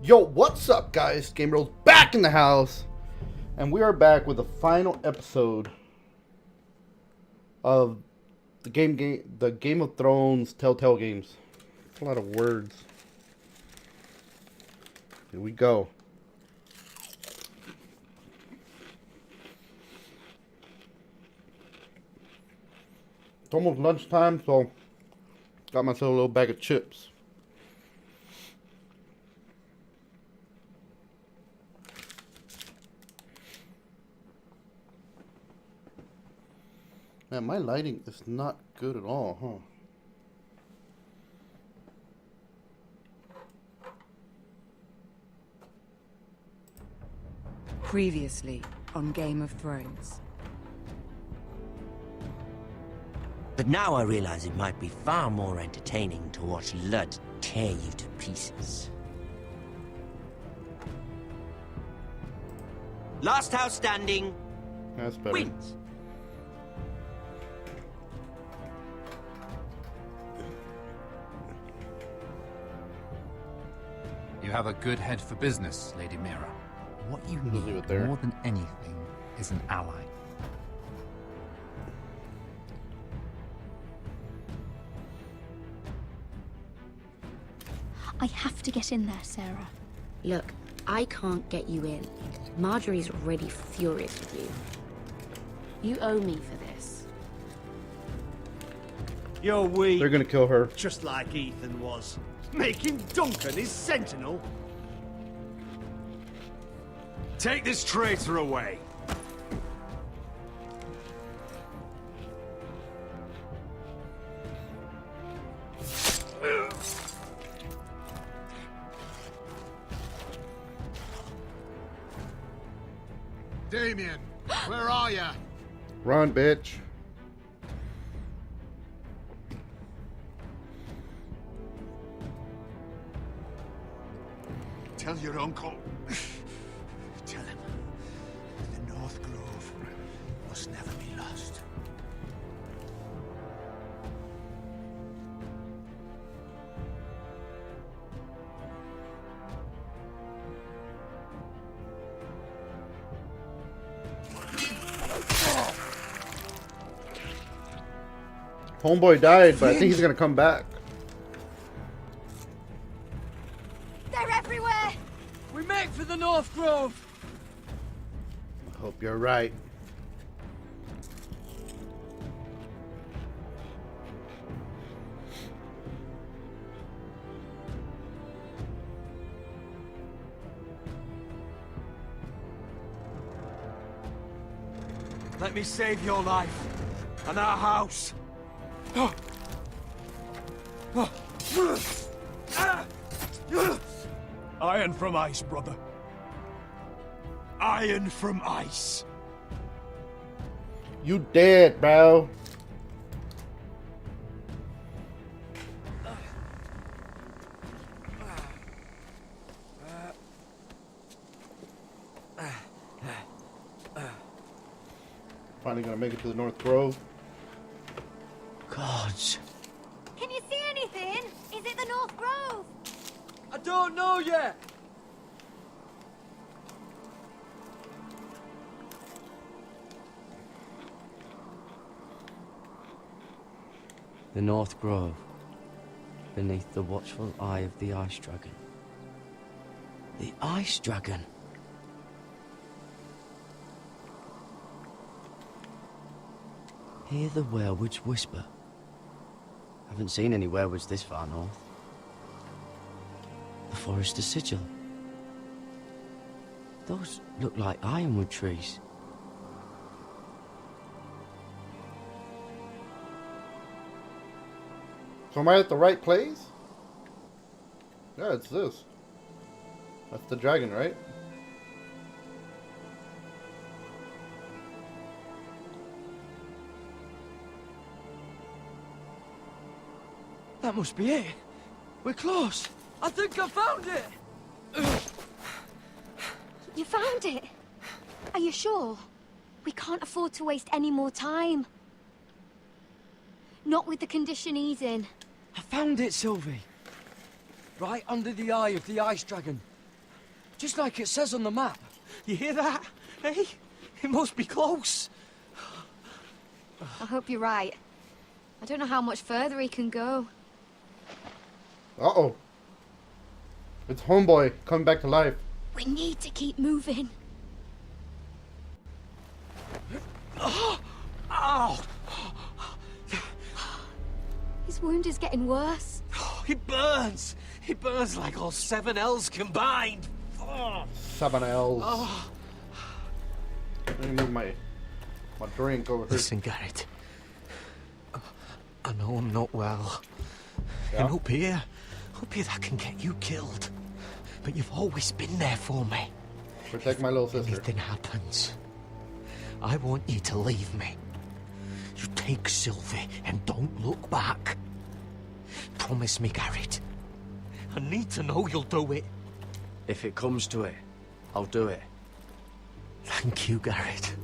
Yo, what's up, guys? Gamer's back in the house, and we are back with the final episode of the Game of Thrones Telltale games. That's a lot of words. Here we go. It's almost lunchtime, so got myself a little bag of chips. Man, my lighting is not good at all, huh? Previously on Game of Thrones. But now I realize it might be far more entertaining to watch Ludd tear you to pieces. Last house standing That's better. wins. You have a good head for business, Lady Mira. What you We'll leave need it there. more than anything is an ally. I have to get in there, Sarah. Look, I can't get you in. Marjorie's already furious with you. You owe me for this. You're weak, They're gonna kill her. just like Ethan was. Making Duncan his sentinel. Take this traitor away. Damien, where are ya? Run, bitch. Tell your uncle. Tell him the North Grove must never be lost. Homeboy died, but I think he's gonna come back. They're everywhere! We make for the North Grove. I hope you're right. Let me save your life and our house. Iron from ice, brother. Iron from ice. You dead, bro. Finally gonna make it to the North Grove. Gods. Can you see anything? Is it the North Grove? I don't know yet. The North Grove, beneath the watchful eye of the Ice Dragon. The Ice Dragon. Hear the werewolves whisper. Haven't seen any werewolves this far north. The Forester's Sigil. Those look like ironwood trees. So am I at the right place? Yeah, it's this. That's the dragon, right? That must be it. We're close. I think I found it. You found it? Are you sure? We can't afford to waste any more time. Not with the condition he's in. I found it, Sylvie. Right under the eye of the Ice Dragon. Just like it says on the map. You hear that? Hey? It must be close. I hope you're right. I don't know how much further he can go. Uh-oh. It's homeboy coming back to life. We need to keep moving. Ow! His wound is getting worse. It burns! It burns like all 7 L's combined. 7 L's. Oh. Let me move my drink over here. Listen, Garrett. I know I'm not well. Yeah? And up here that can get you killed. But you've always been there for me. Protect my little sister. Anything happens, I want you to leave me. You take Sylvie and don't look back. Promise me, Garrett. I need to know you'll do it. If it comes to it, I'll do it. Thank you, Garrett.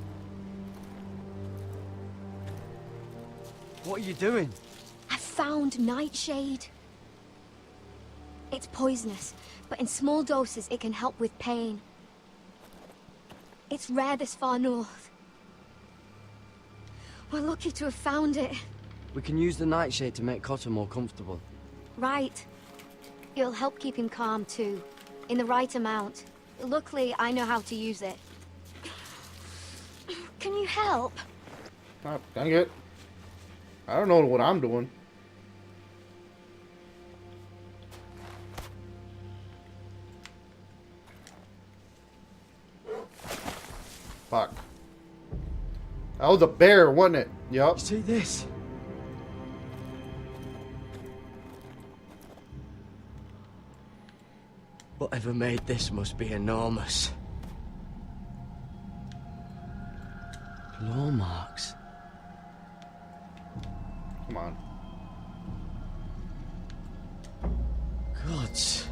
What are you doing? I found nightshade. It's poisonous, but in small doses it can help with pain. It's rare this far north. We're lucky to have found it. We can use the nightshade to make Cotter more comfortable. Right. It'll help keep him calm too, in the right amount. Luckily, I know how to use it. Can you help? Oh, dang it. I don't know what I'm doing. Fuck. That was a bear, wasn't it? Yup. You see this? Whatever made this must be enormous. Claw marks. Come on. Gods.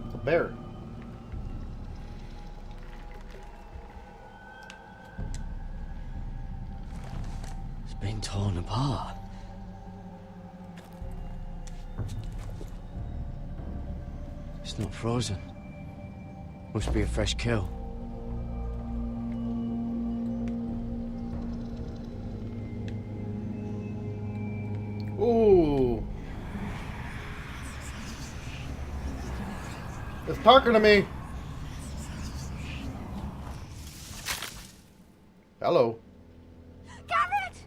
It's a bear. It's been torn apart. It's not frozen. Must be a fresh kill. Ooh. It's talking to me. Hello. Garrett!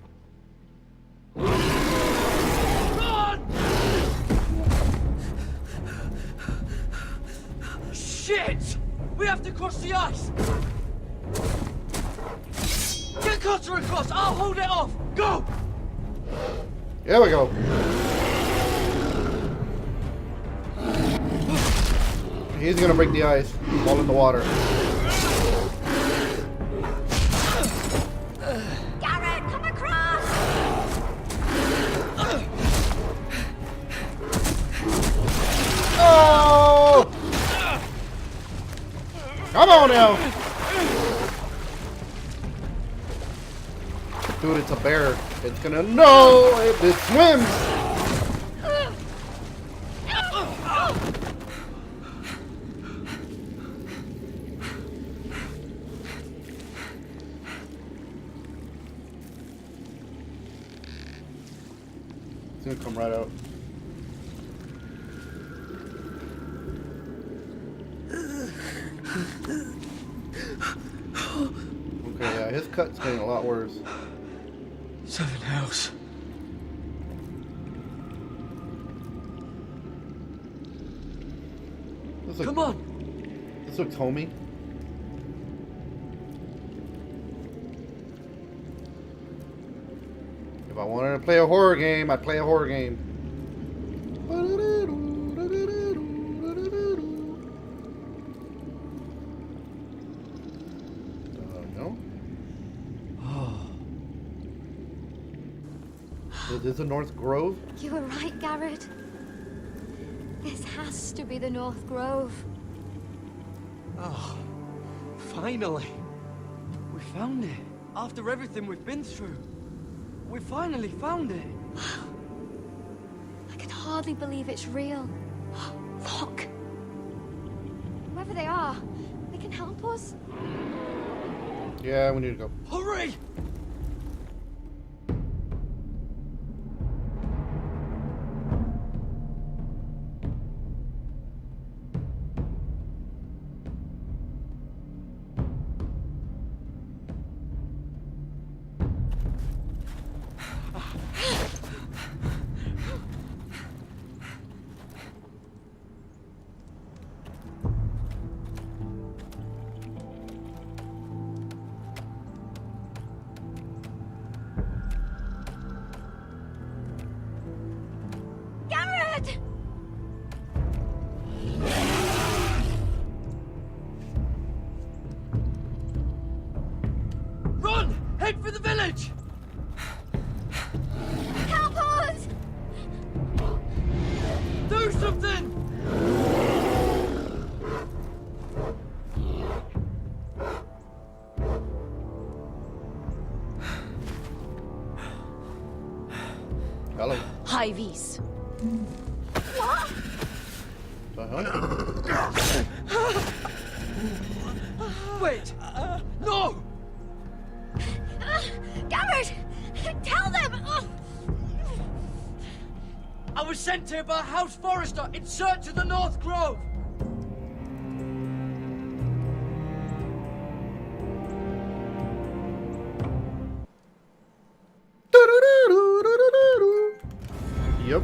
Shit! We have to cross the ice! Get Cotter across! I'll hold it off! Go! Here we go. He's gonna break the ice. Fall in the water. Garrett, come across! Oh! Come on now! Dude, it's a bear. It's gonna... No! It swims! It's gonna come right out. Okay, yeah, his cut's getting a lot worse. 7 L's. Come on! This looks homey. If I wanted to play a horror game, I'd play a horror game. No? Is this a North Grove? You were right, Garrett. This has to be the North Grove. Oh, finally. We found it. After everything we've been through. We finally found it. I can hardly believe it's real. Look! Whoever they are, they can help us. Yeah, we need to go. Hurry! Garrett! Run! Head for the village! Help us! Do something! Hello. High vis. Wait! No! Garrett! Tell them! I was sent here by a house forester in search of the North Grove! Yep.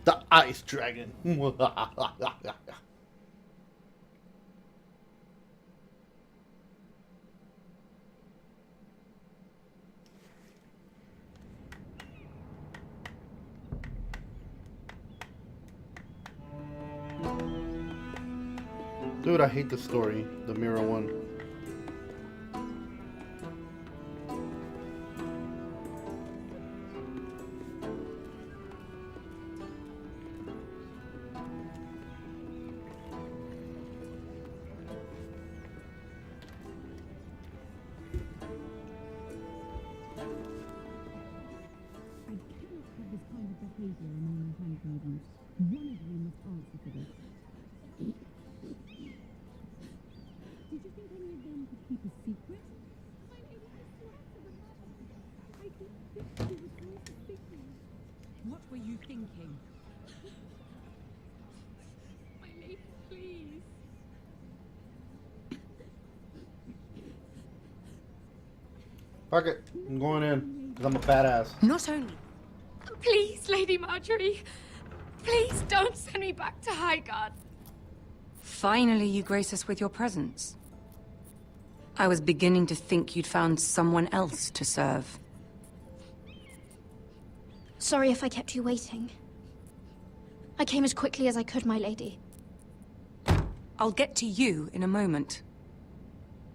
The ice dragon. Dude, I hate the story, the mirror one. What were you thinking? My lady, please. Fuck it. I'm going in. Because I'm a badass. Not only Please, Lady Marjorie. Please don't send me back to Highgarden. finally you grace us with your presence. I was beginning to think you'd found someone else to serve. Sorry if I kept you waiting. I came as quickly as I could, my lady. I'll get to you in a moment.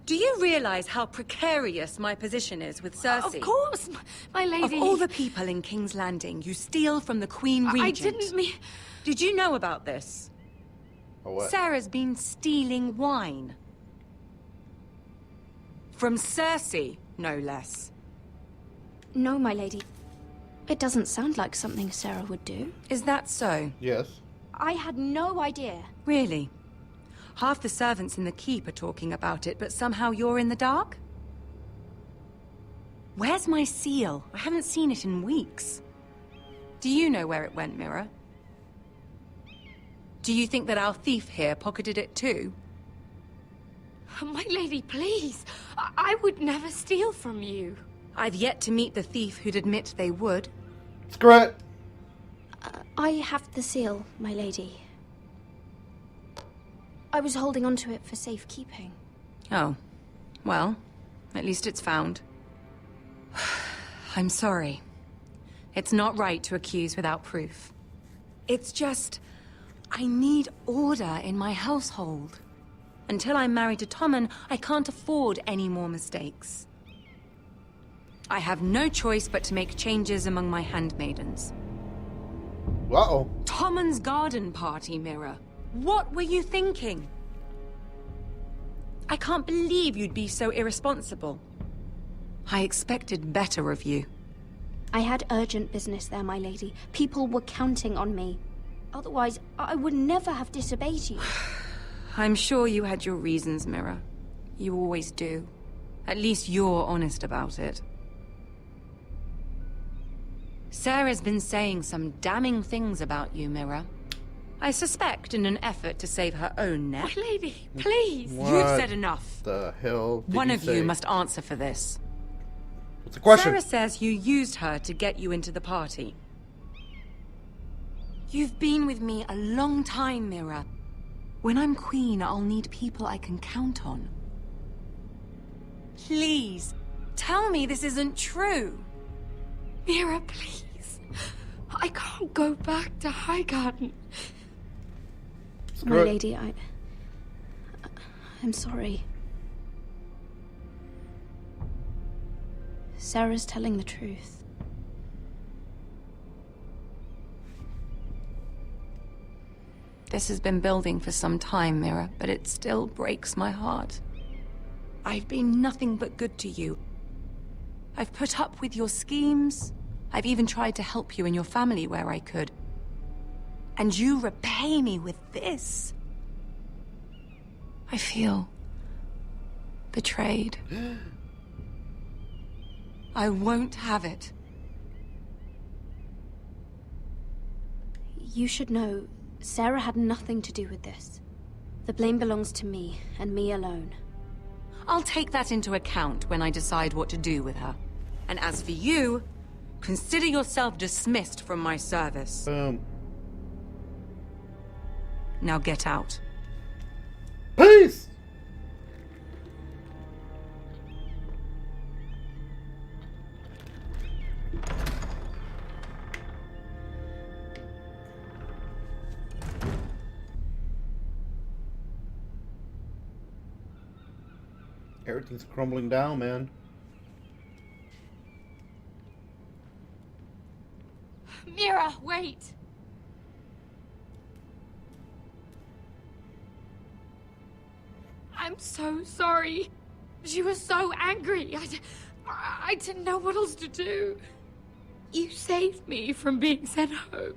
Do you realize how precarious my position is with Cersei? Of course, my lady. Of all the people in King's Landing, you steal from the Queen Regent. I didn't mean... Did you know about this? Or what? Sarah's been stealing wine. From Cersei, no less. No, my lady. It doesn't sound like something Sarah would do. Is that so? Yes. I had no idea. Really? Half the servants in the keep are talking about it, but somehow you're in the dark? Where's my seal? I haven't seen it in weeks. Do you know where it went, Mira? Do you think that our thief here pocketed it too? My lady, please. I would never steal from you. I've yet to meet the thief who'd admit they would. Screw it. I have the seal, my lady. I was holding onto it for safekeeping. Oh. Well, at least it's found. I'm sorry. It's not right to accuse without proof. It's just... I need order in my household. Until I'm married to Tommen, I can't afford any more mistakes. I have no choice but to make changes among my handmaidens. Uh-oh. Tommen's garden party, Mira. What were you thinking? I can't believe you'd be so irresponsible. I expected better of you. I had urgent business there, my lady. People were counting on me. Otherwise, I would never have disobeyed you. I'm sure you had your reasons, Mira. You always do. At least you're honest about it. Sarah's been saying some damning things about you, Mira. I suspect in an effort to save her own neck. My lady, please. You've said enough. The hell did One you of say? you must answer for this. What's the question? Sarah says you used her to get you into the party. You've been with me a long time, Mira. When I'm queen, I'll need people I can count on. Please, tell me this isn't true. Mira, please. I can't go back to Highgarden. Screw My it. lady, I'm sorry. Sarah's telling the truth. This has been building for some time, Mira, but it still breaks my heart. I've been nothing but good to you. I've put up with your schemes. I've even tried to help you and your family where I could. And you repay me with this. I feel betrayed. I won't have it. You should know, Sarah had nothing to do with this. The blame belongs to me, and me alone. I'll take that into account when I decide what to do with her. And as for you, consider yourself dismissed from my service. Boom. Now get out. Peace! Everything's crumbling down, man. Mira, wait. I'm so sorry. She was so angry. I didn't know what else to do. You saved me from being sent home.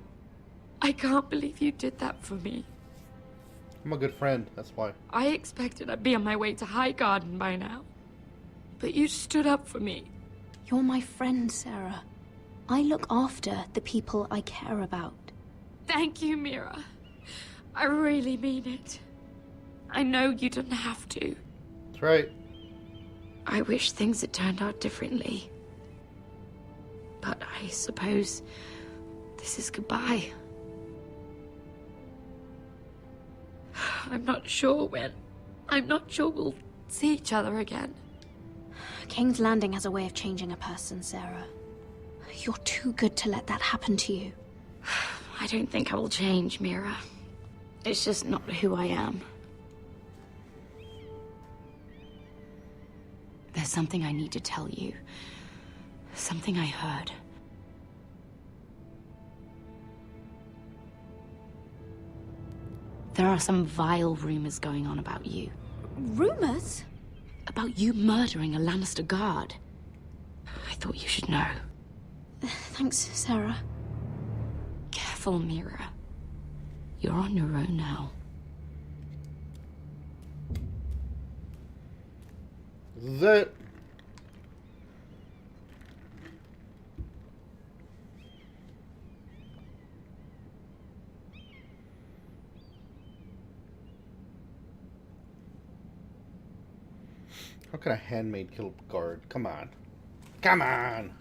I can't believe you did that for me. I'm a good friend, that's why. I expected I'd be on my way to Highgarden by now. But you stood up for me. You're my friend, Sarah. I look after the people I care about. Thank you, Mira. I really mean it. I know you didn't have to. That's right. I wish things had turned out differently. But I suppose this is goodbye. I'm not sure when. I'm not sure we'll see each other again. King's Landing has a way of changing a person, Sarah. You're too good to let that happen to you. I don't think I will change, Mira. It's just not who I am. There's something I need to tell you. Something I heard. There are some vile rumors going on about you. Rumors? About you murdering a Lannister guard. I thought you should know. Thanks, Sarah. Careful, Mira. You're on your own now. This is it. How can a handmaid kill a guard? Come on. Come on!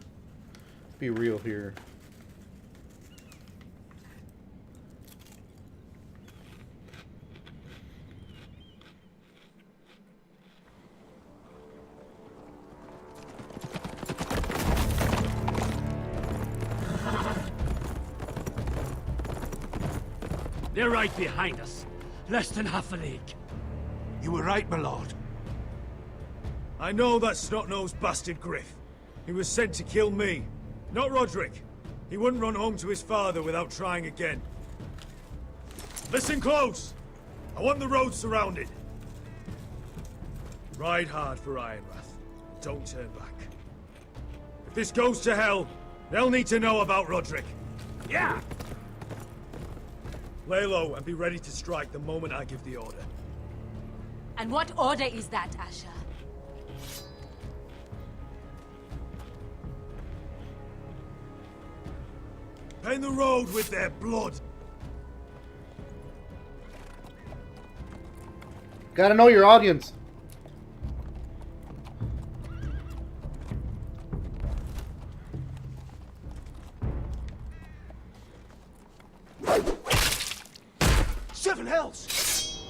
Be real here. They're right behind us. Less than half a league. You were right, my lord. I know that snot-nosed bastard Griff. He was sent to kill me, not Roderick. He wouldn't run home to his father without trying again. Listen close! I want the road surrounded. Ride hard for Ironrath. Don't turn back. If this goes to hell, they'll need to know about Roderick. Yeah! Lay low and be ready to strike the moment I give the order. And what order is that, Asher? Paint the road with their blood. Gotta know your audience. Seven hells!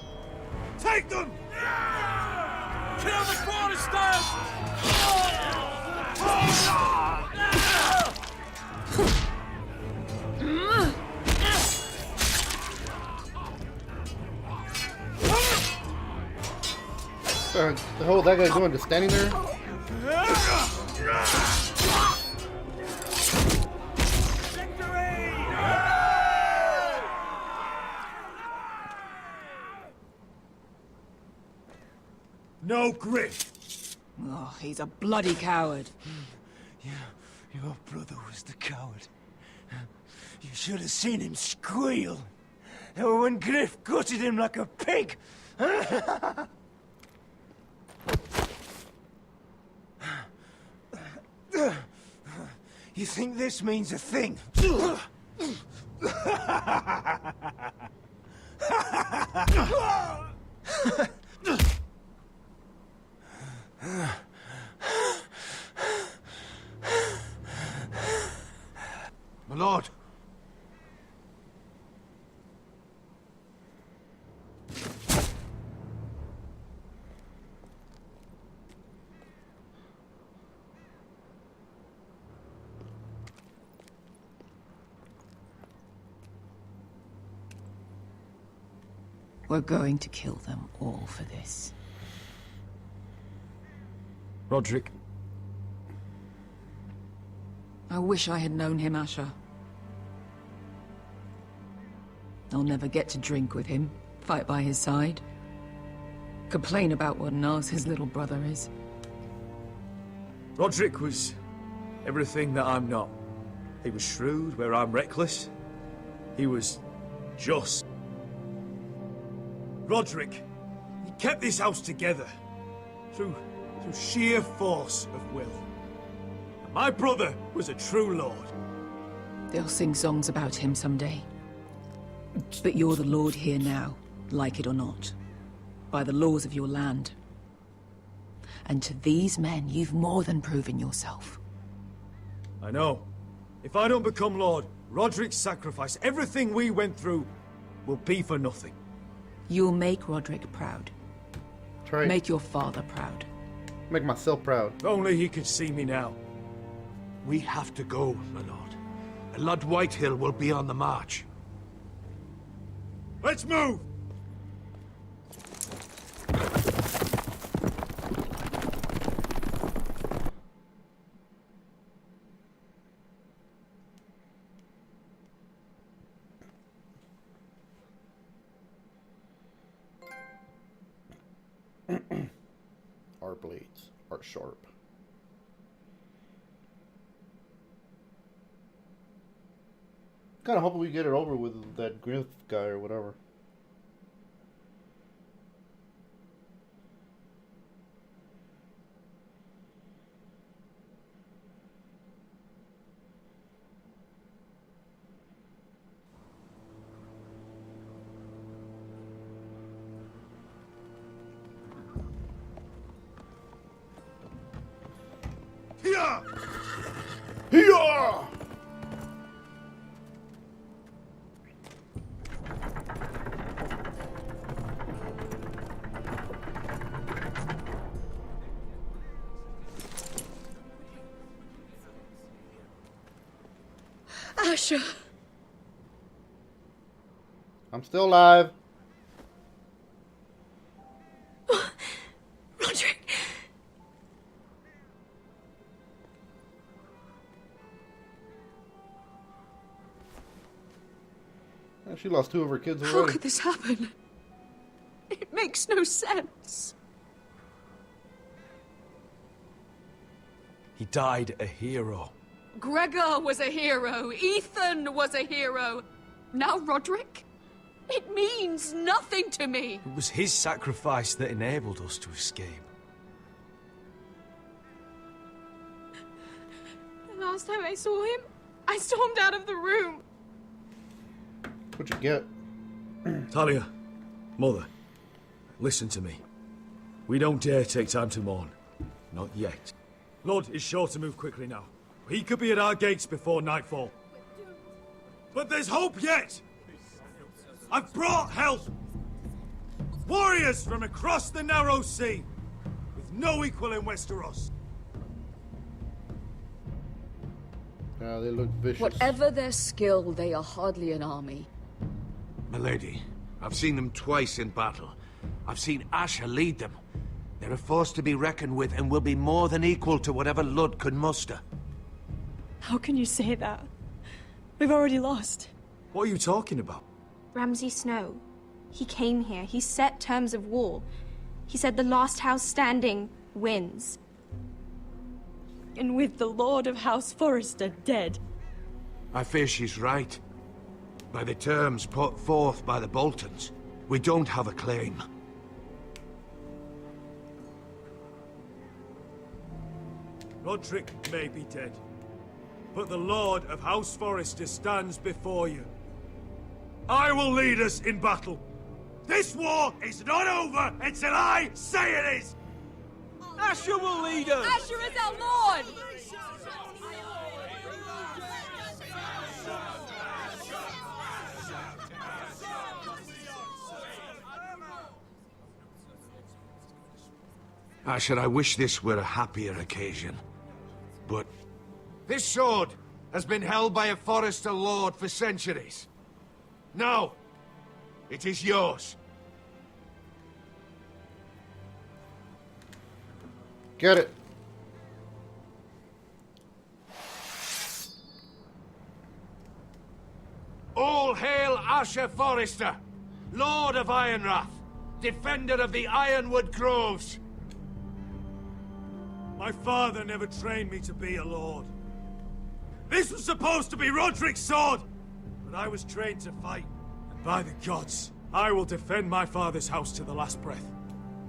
Take them! Kill the Protestants! The hell is that guy doing? Just standing there? No Griff! Oh, he's a bloody coward. Yeah, your brother was the coward. You should have seen him squeal. When Griff gutted him like a pig. You think this means a thing? My lord. We're going to kill them all for this. Roderick. I wish I had known him, Asher. I'll never get to drink with him, fight by his side, complain about what an arse his little brother is. Roderick was everything that I'm not. He was shrewd where I'm reckless. He was just. Roderick, he kept this house together through sheer force of will. And my brother was a true lord. They'll sing songs about him someday. But you're the lord here now, like it or not, by the laws of your land. And to these men, you've more than proven yourself. I know. If I don't become lord, Roderick's sacrifice, everything we went through, will be for nothing. You'll make Roderick proud. Try. Make your father proud. Make myself proud. If only he could see me now. We have to go, my lord. Lord Whitehill will be on the march. Let's move! Our blades are sharp. Kinda hoping we get it over with that Griff guy or whatever. Hiya! Asher! I'm still alive. Roderick! She lost 2 of her kids already. How could this happen? It makes no sense. He died a hero. Gregor was a hero. Ethan was a hero. Now Roderick? It means nothing to me. It was his sacrifice that enabled us to escape. The last time I saw him, I stormed out of the room. What'd you get? Talia, Mother, listen to me. We don't dare take time to mourn. Not yet. Lord is sure to move quickly now. He could be at our gates before nightfall. But there's hope yet! I've brought help! Warriors from across the narrow sea, with no equal in Westeros. They look vicious. Whatever their skill, they are hardly an army. Milady, I've seen them twice in battle. I've seen Asher lead them. They're a force to be reckoned with and will be more than equal to whatever Lud could muster. How can you say that? We've already lost. What are you talking about? Ramsay Snow. He came here. He set terms of war. He said the last house standing wins. And with the Lord of House Forrester dead. I fear she's right. By the terms put forth by the Boltons, we don't have a claim. Roderick may be dead, but the Lord of House Forrester stands before you. I will lead us in battle. This war is not over until I say it is! Asher will lead us! Asher is our Lord! Asher, I wish this were a happier occasion. But this sword has been held by a Forrester lord for centuries. Now, it is yours. Get it. All hail Asher Forrester, Lord of Ironrath, defender of the Ironwood Groves. My father never trained me to be a lord. This was supposed to be Roderick's sword, but I was trained to fight. And by the gods, I will defend my father's house to the last breath.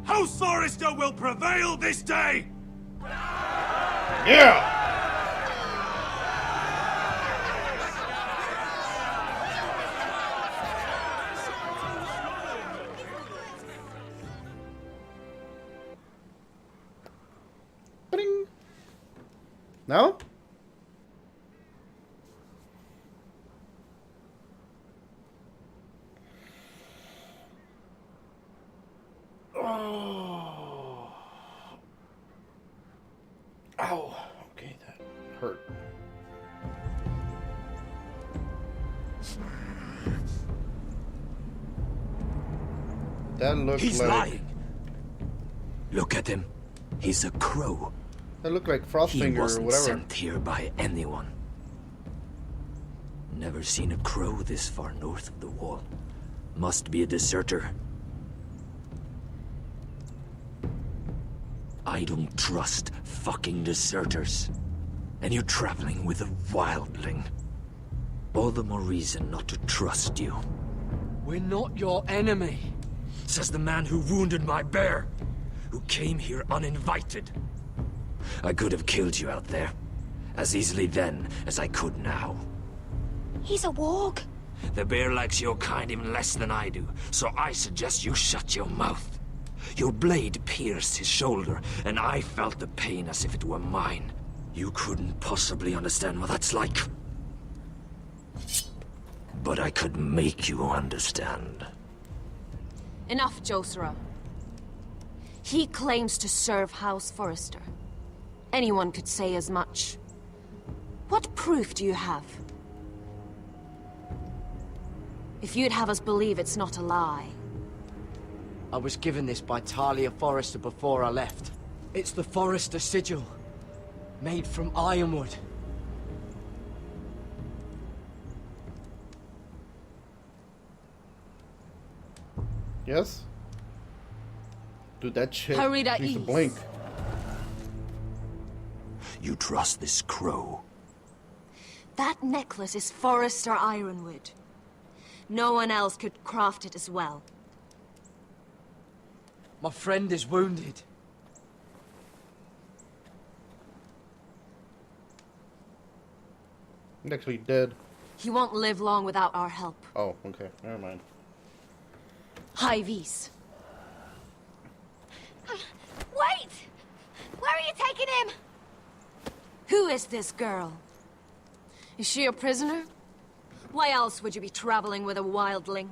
House Forrester will prevail this day! Yeah! Ba-ding. No? Oh. Ow. Okay, that hurt. That looks He's like... lying. Look at him. He's a crow. That looked like He Frostfinger or wasn't whatever. sent here by anyone. Never seen a crow this far north of the wall. Must be a deserter. I don't trust fucking deserters. And you're traveling with a wildling. All the more reason not to trust you. We're not your enemy. Says the man who wounded my bear. Who came here uninvited. I could have killed you out there. As easily then as I could now. He's a warg. The bear likes your kind even less than I do, so I suggest you shut your mouth. Your blade pierced his shoulder, and I felt the pain as if it were mine. You couldn't possibly understand what that's like. But I could make you understand. Enough, Josera. He claims to serve House Forrester. Anyone could say as much. What proof do you have? If you'd have us believe it's not a lie. I was given this by Talia Forrester before I left. It's the Forrester sigil, made from ironwood. Yes? Dude, that shit Hurry to needs to ease. blink. You trust this crow? That necklace is Forrester ironwood. No one else could craft it as well. My friend is wounded. He's actually dead. He won't live long without our help. Oh, okay. Never mind. High Vis. Wait! Where are you taking him? Who is this girl? Is she a prisoner? Why else would you be traveling with a wildling?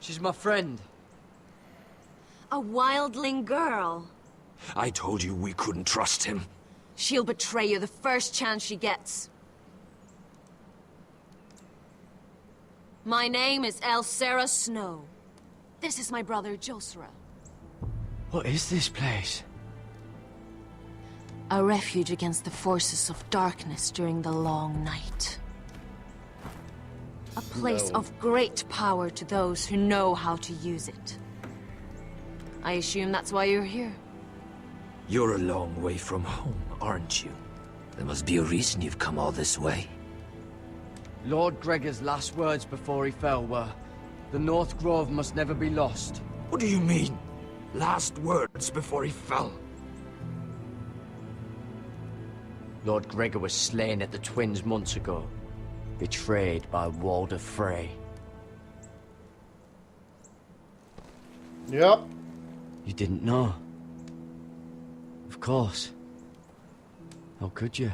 She's my friend. A wildling girl? I told you we couldn't trust him. She'll betray you the first chance she gets. My name is Elsera Snow. This is my brother, Josera. What is this place? A refuge against the forces of darkness during the long night. A place No. of great power to those who know how to use it. I assume that's why you're here. You're a long way from home, aren't you? There must be a reason you've come all this way. Lord Gregor's last words before he fell were, "The North Grove must never be lost." What do you mean? Last words before he fell? Lord Gregor was slain at the Twins months ago, betrayed by Walder Frey. Yep. You didn't know? Of course. How could you?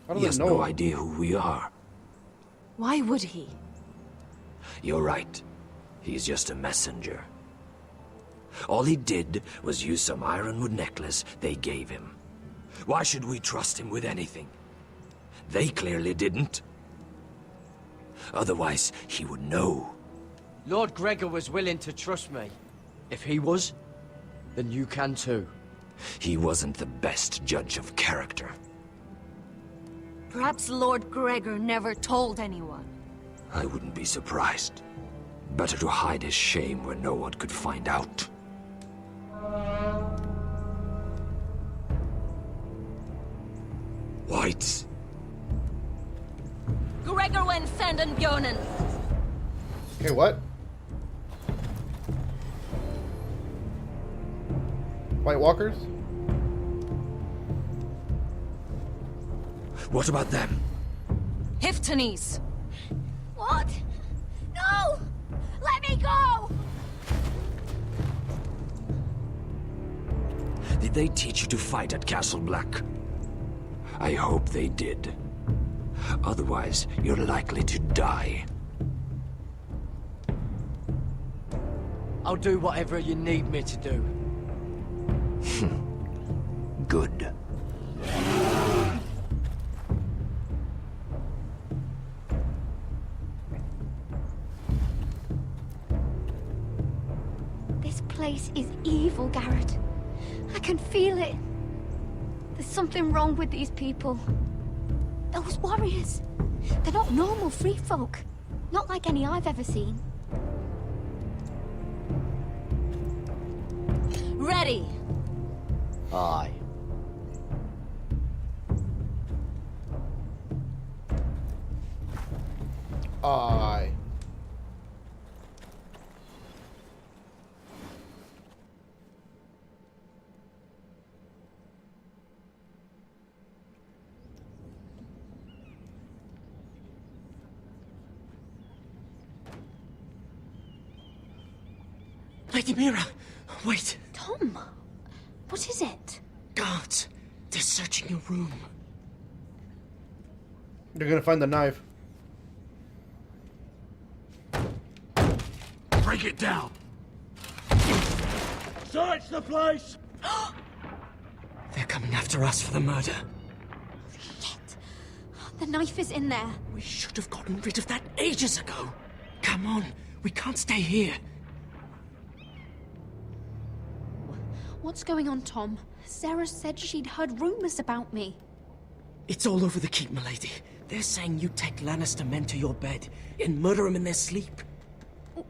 How do He they has know? no idea who we are. Why would he? You're right. He's just a messenger. All he did was use some ironwood necklace they gave him. Why should we trust him with anything? They clearly didn't. Otherwise, he would know. Lord Gregor was willing to trust me. If he was, then you can too. He wasn't the best judge of character. Perhaps Lord Gregor never told anyone. I wouldn't be surprised. Better to hide his shame where no one could find out. Whites. Gregor wen fenden bjonen. Okay, what? White Walkers? What about them? Hiftanes. What? No! Let me go! Did they teach you to fight at Castle Black? I hope they did. Otherwise, you're likely to die. I'll do whatever you need me to do. Good. This place is evil, Garrett. I can feel it. There's something wrong with these people. Those warriors. They're not normal free folk. Not like any I've ever seen. Ready. Aye. Aye. Lady Mira, wait. Tom, what is it? guards. They're searching your room. You're gonna find the knife. Break it down. Search the place! They're coming after us for the murder. The knife is in there. We should have gotten rid of that ages ago. Come on, we can't stay here. What's going on, Tom? Sarah said she'd heard rumors about me. It's all over the keep, milady. They're saying you take Lannister men to your bed and murder them in their sleep.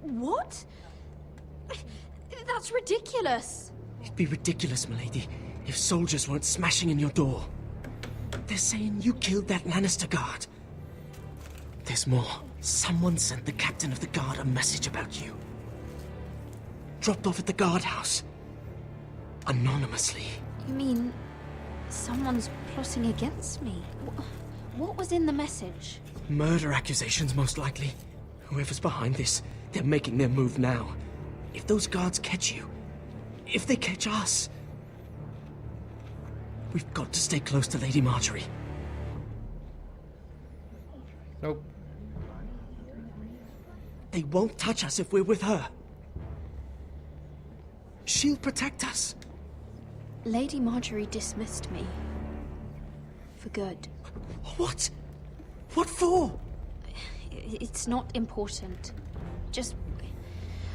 What? That's ridiculous. It'd be ridiculous, milady, if soldiers weren't smashing in your door. They're saying you killed that Lannister guard. There's more. Someone sent the captain of the guard a message about you. Dropped off at the guardhouse. Anonymously. You mean someone's plotting against me? What was in the message? Murder accusations, most likely. Whoever's behind this, they're making their move now. If those guards catch you, if they catch us, we've got to stay close to Lady Marjorie. Nope. They won't touch us if we're with her. She'll protect us. Lady Marjorie dismissed me. For good. What? What for? It's not important. Just...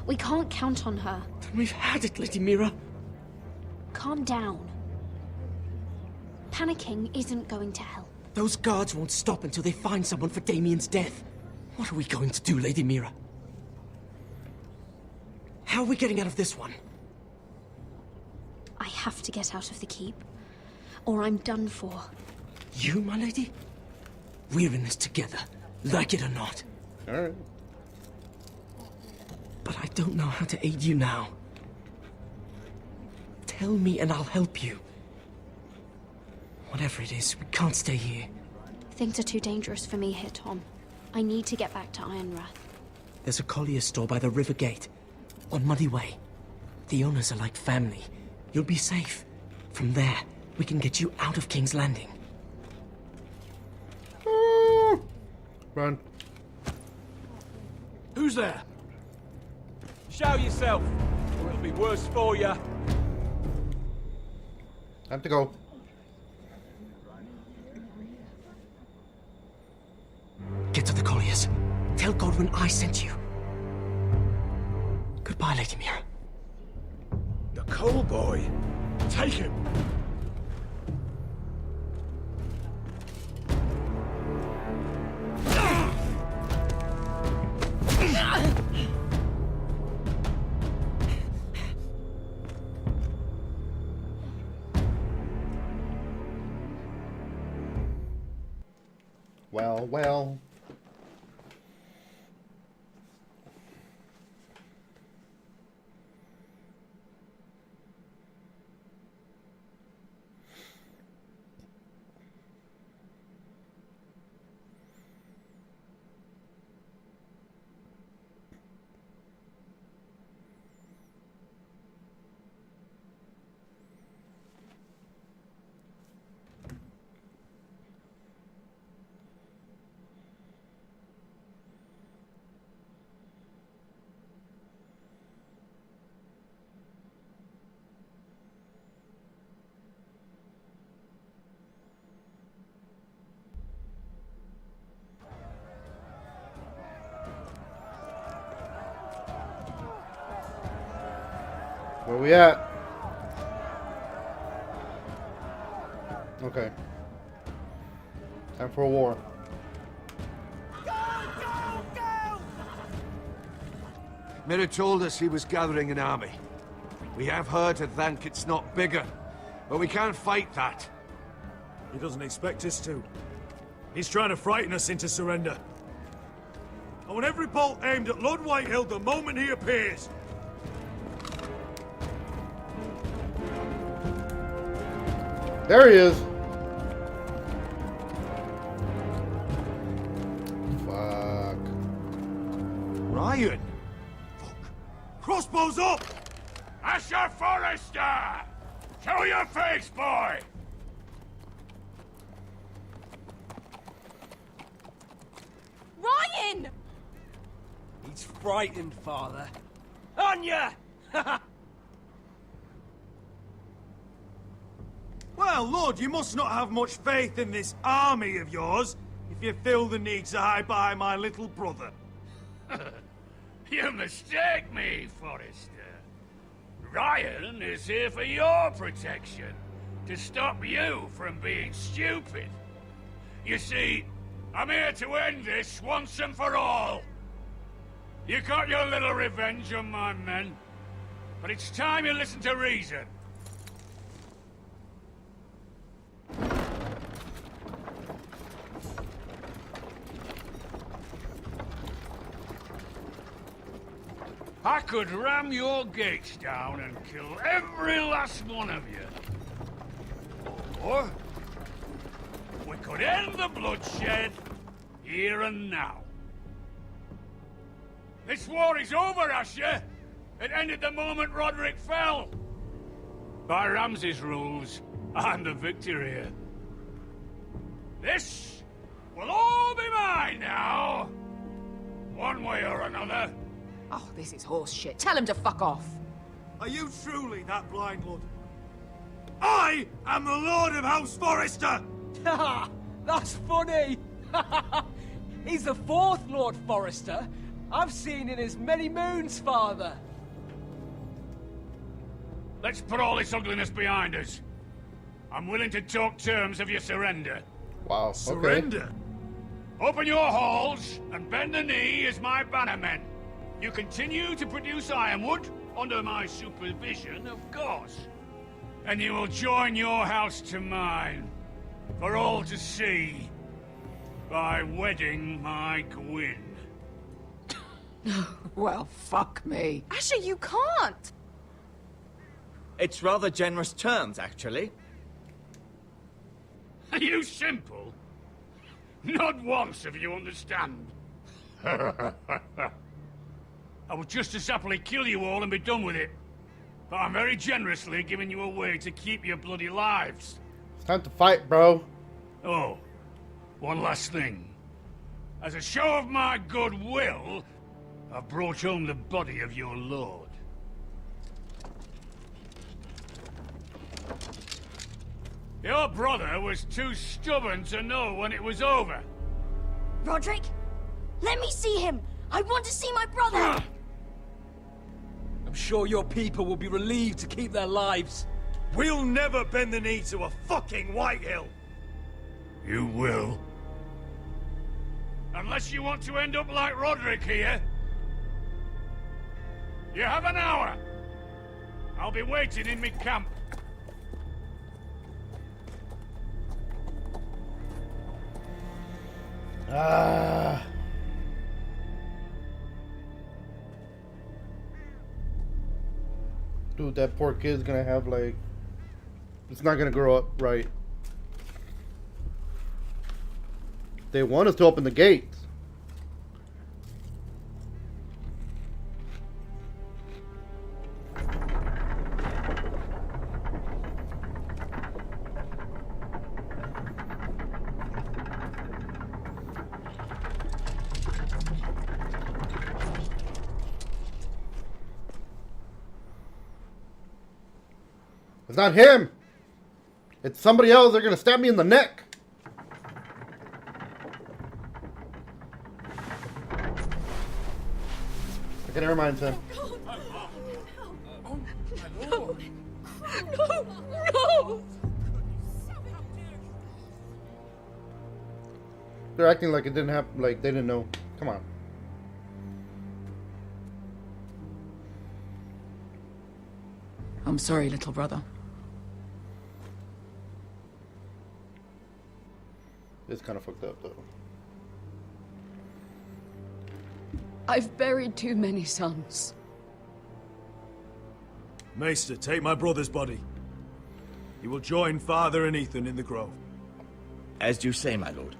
we can't count on her. Then we've had it, Lady Mira. Calm down. Panicking isn't going to help. Those guards won't stop until they find someone for Damien's death. What are we going to do, Lady Mira? How are we getting out of this one? I have to get out of the keep, or I'm done for. You, my lady? We're in this together, like it or not. Alright. But I don't know how to aid you now. Tell me and I'll help you. Whatever it is, we can't stay here. Things are too dangerous for me here, Tom. I need to get back to Ironrath. There's a collier's store by the river gate, on Muddy Way. The owners are like family. You'll be safe. From there, we can get you out of King's Landing. Run. Who's there? Show yourself, or it'll be worse for you. Time to go. Get to the colliers. Tell Godwin I sent you. Goodbye, Lady Mira. The coal boy. Take him. Well, well. Where we at? Okay. Time for a war. Mira told us he was gathering an army. We have heard to think it's not bigger, but we can't fight that. He doesn't expect us to. He's trying to frighten us into surrender. I want every bolt aimed at Lord Whitehill the moment he appears. There he is. Fuck. Ryan! Crossbows up! Asher Forrester! Show your face, boy! Ryan! He's frightened, Father. Anya! Well, Lord, you must not have much faith in this army of yours if you feel the need to hide behind my little brother. You mistake me, Forrester. Ryan is here for your protection, to stop you from being stupid. You see, I'm here to end this once and for all. You got your little revenge on my men, but it's time you listen to reason. I could ram your gates down and kill every last one of you. Or we could end the bloodshed here and now. This war is over, Asher. It ended the moment Roderick fell. By Ramsay's rules, I'm the victor here. This will all be mine now. One way or another. Oh, this is horse shit. Tell him to fuck off. Are you truly that blind, Lord? I am the Lord of House Forrester! That's funny! He's the fourth Lord Forrester I've seen in as many moons, Father. Let's put all this ugliness behind us. I'm willing to talk terms of your surrender. Wow, okay. Surrender? Open your halls and bend the knee as my bannermen. You continue to produce ironwood, under my supervision, of course. And you will join your house to mine, for all to see, by wedding my Gwyn. Well, fuck me. Asher, you can't! It's rather generous terms, actually. Are you simple? Not once if you understand. I would just as happily kill you all and be done with it. But I'm very generously giving you a way to keep your bloody lives. It's time to fight, bro. Oh, one last thing. As a show of my goodwill, I've brought home the body of your lord. Your brother was too stubborn to know when it was over. Roderick, let me see him. I want to see my brother. I'm sure your people will be relieved to keep their lives. We'll never bend the knee to a fucking Whitehill. You will. Unless you want to end up like Roderick here. You have an hour. I'll be waiting in my camp. Dude, that poor kid's gonna have, like... It's not gonna grow up right. They want us to open the gates. It's not him. It's somebody else. They're gonna stab me in the neck. Okay, never mind, Tim. No! No! No! They're acting like it didn't happen. Like they didn't know. Come on. I'm sorry, little brother. It's kind of fucked up, though. I've buried too many sons. Maester, take my brother's body. He will join Father and Ethan in the grove. As you say, my lord.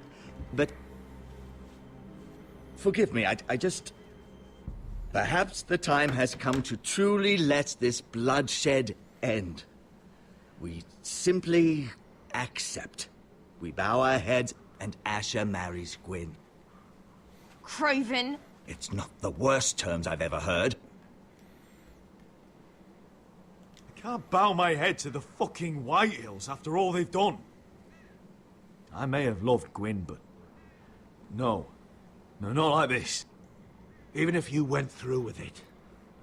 But... forgive me, I just... Perhaps the time has come to truly let this bloodshed end. We simply accept. We bow our heads and Asher marries Gwyn. Craven. It's not the worst terms I've ever heard. I can't bow my head to the fucking Whitehills after all they've done. I may have loved Gwyn, but... No. No, not like this. Even if you went through with it,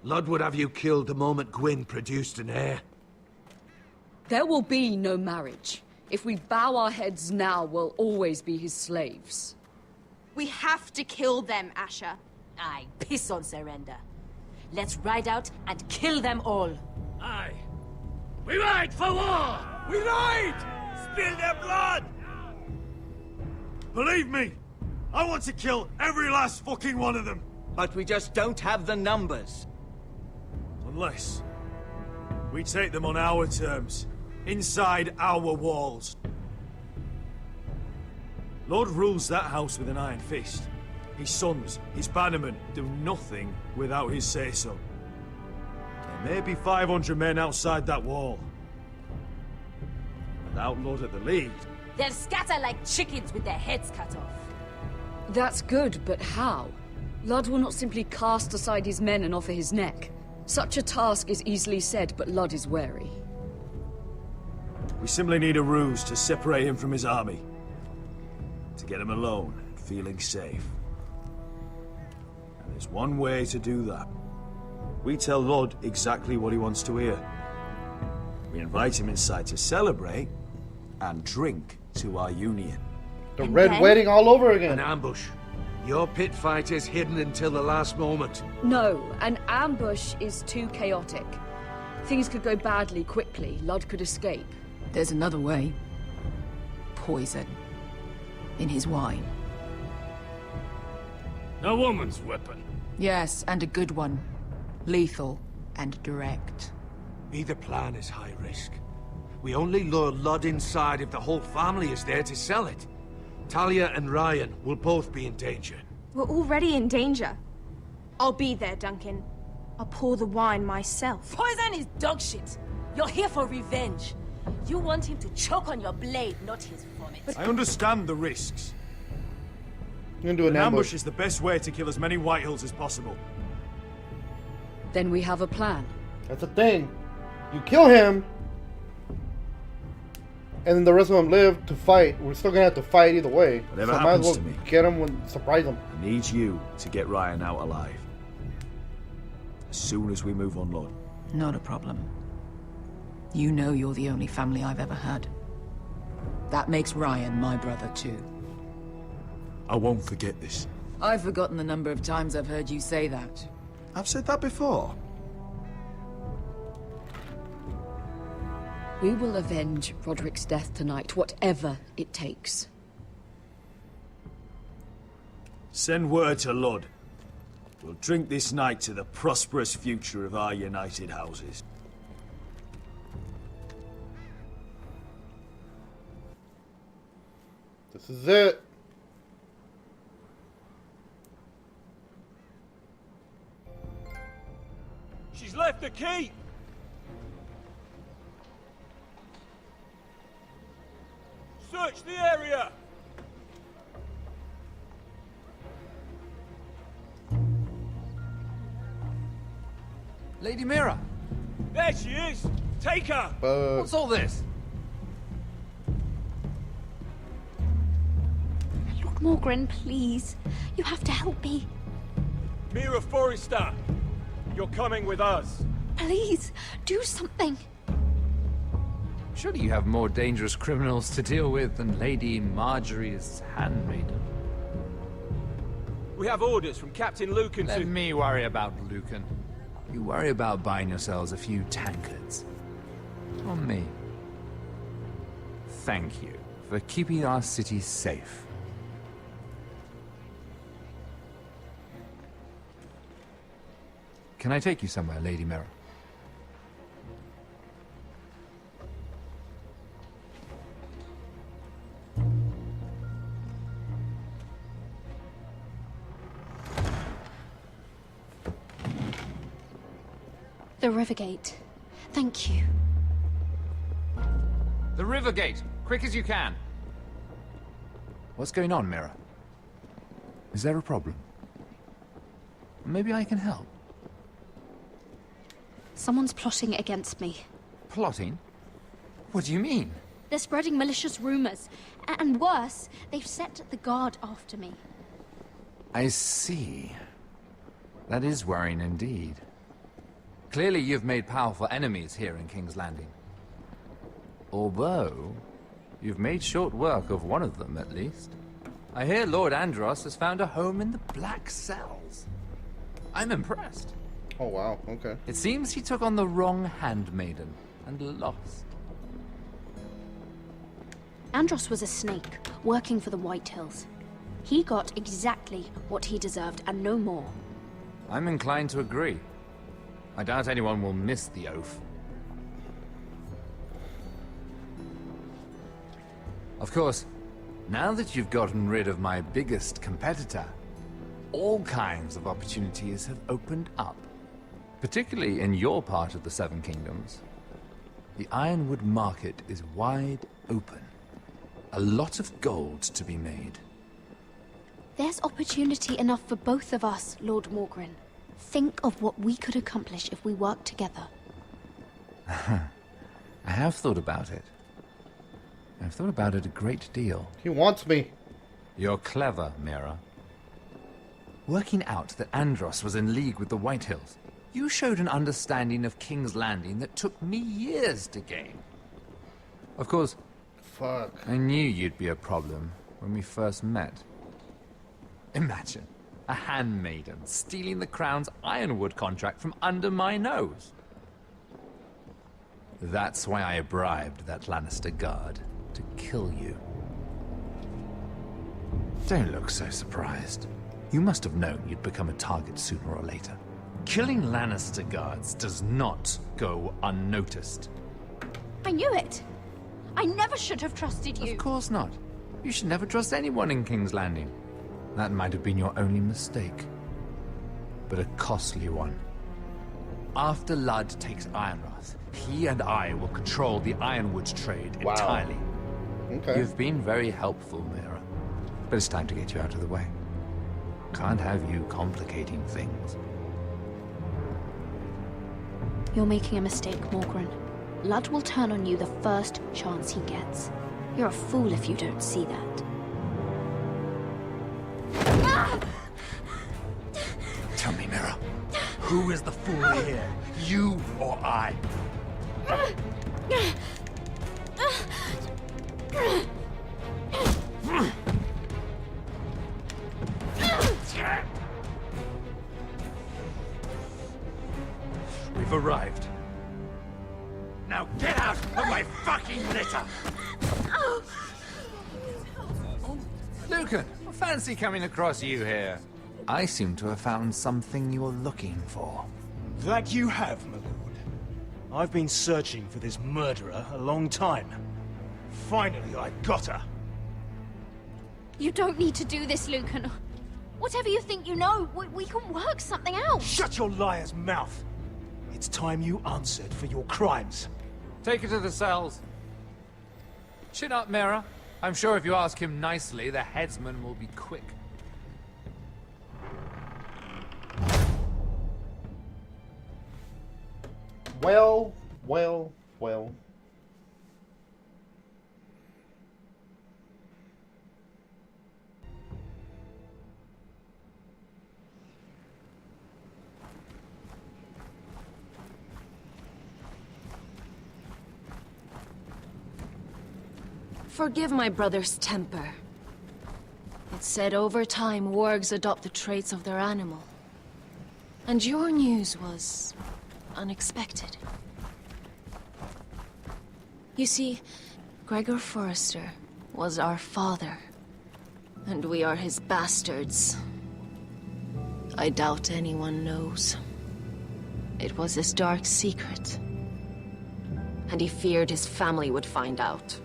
Ludd would have you killed the moment Gwyn produced an heir. There will be no marriage. If we bow our heads now, we'll always be his slaves. We have to kill them, Asher. Aye, piss on surrender. Let's ride out and kill them all. Aye. We ride for war! We ride! Spill their blood! Believe me, I want to kill every last fucking one of them. But we just don't have the numbers. Unless we take them on our terms, inside our walls. Lord rules that house with an iron fist. His sons, his bannermen, do nothing without his say-so. There may be 500 men outside that wall. Without Lord at the lead... They'll scatter like chickens with their heads cut off. That's good, but how? Ludd will not simply cast aside his men and offer his neck. Such a task is easily said, but Ludd is wary. We simply need a ruse to separate him from his army. To get him alone and feeling safe. And there's one way to do that. We tell Ludd exactly what he wants to hear. We invite him inside to celebrate and drink to our union. The Red Wedding all over again. An ambush. Your pit fight is hidden until the last moment. No, an ambush is too chaotic. Things could go badly quickly. Ludd could escape. There's another way. Poison. In his wine. A woman's weapon. Yes, and a good one. Lethal and direct. Either plan is high risk. We only lure Ludd inside if the whole family is there to sell it. Talia and Ryan will both be in danger. We're already in danger. I'll be there, Duncan. I'll pour the wine myself. Poison is dog shit. You're here for revenge. You want him to choke on your blade, not his vomit. I understand the risks. You're gonna do an ambush. Is the best way to kill as many Whitehills as possible. Then we have a plan. That's the thing. You kill him, and then the rest of them live to fight. We're still gonna have to fight either way. Whatever so happens might as to well me, get him and surprise him. I need you to get Ryan out alive. As soon as we move on, Lord. Not a problem. You know you're the only family I've ever had. That makes Ryan my brother too. I won't forget this. I've forgotten the number of times I've heard you say that. I've said that before. We will avenge Roderick's death tonight, whatever it takes. Send word to Ludd. We'll drink this night to the prosperous future of our united houses. This is it. She's left the key! Search the area! Lady Mira! There she is! Take her! What's all this? Lord Morgren, please. You have to help me. Mira Forrester! You're coming with us! Please, do something. Surely you have more dangerous criminals to deal with than Lady Marjorie's handmaiden. We have orders from Captain Lucan Let me worry about Lucan. You worry about buying yourselves a few tankards. On me. Thank you for keeping our city safe. Can I take you somewhere, Lady Mira? The Rivergate. Thank you. The river gate! Quick as you can! What's going on, Mira? Is there a problem? Maybe I can help. Someone's plotting against me. Plotting? What do you mean? They're spreading malicious rumors. And worse, they've set the guard after me. I see. That is worrying indeed. Clearly you've made powerful enemies here in King's Landing. Although, you've made short work of one of them, at least. I hear Lord Andros has found a home in the Black Cells. I'm impressed. Oh wow, okay. It seems he took on the wrong handmaiden and lost. Andros was a snake, working for the White Hills. He got exactly what he deserved, and no more. I'm inclined to agree. I doubt anyone will miss the oath. Of course, now that you've gotten rid of my biggest competitor, all kinds of opportunities have opened up. Particularly in your part of the Seven Kingdoms. The Ironwood market is wide open. A lot of gold to be made. There's opportunity enough for both of us, Lord Morgren. Think of what we could accomplish if we worked together. I have thought about it. I've thought about it a great deal. He wants me. You're clever, Mira. Working out that Andros was in league with the White Hills, you showed an understanding of King's Landing that took me years to gain. Of course, fuck. I knew you'd be a problem when we first met. Imagine a handmaiden stealing the Crown's Ironwood contract from under my nose. That's why I bribed that Lannister guard to kill you. Don't look so surprised. You must have known you'd become a target sooner or later. Killing Lannister guards does not go unnoticed. I knew it! I never should have trusted you! Of course not. You should never trust anyone in King's Landing. That might have been your only mistake. But a costly one. After Ludd takes Ironrath, he and I will control the Ironwood trade entirely. Okay. You've been very helpful, Mira. But it's time to get you out of the way. Can't have you complicating things. You're making a mistake, Morgren. Ludd will turn on you the first chance he gets. You're a fool if you don't see that. Tell me, Mira, who is the fool here? You or I? We've arrived. Now get out of my fucking litter! Lucan, fancy coming across you here. I seem to have found something you're looking for. That you have, my lord. I've been searching for this murderer a long time. Finally, I got her. You don't need to do this, Lucan. Whatever you think you know, we can work something out. Shut your liar's mouth! It's time you answered for your crimes. Take her to the cells. Chin up, Mira. I'm sure if you ask him nicely, the headsman will be quick. Well. Forgive my brother's temper. It's said over time, wargs adopt the traits of their animal. And your news was unexpected. You see, Gregor Forrester was our father, and we are his bastards. I doubt anyone knows. It was his dark secret, and he feared his family would find out.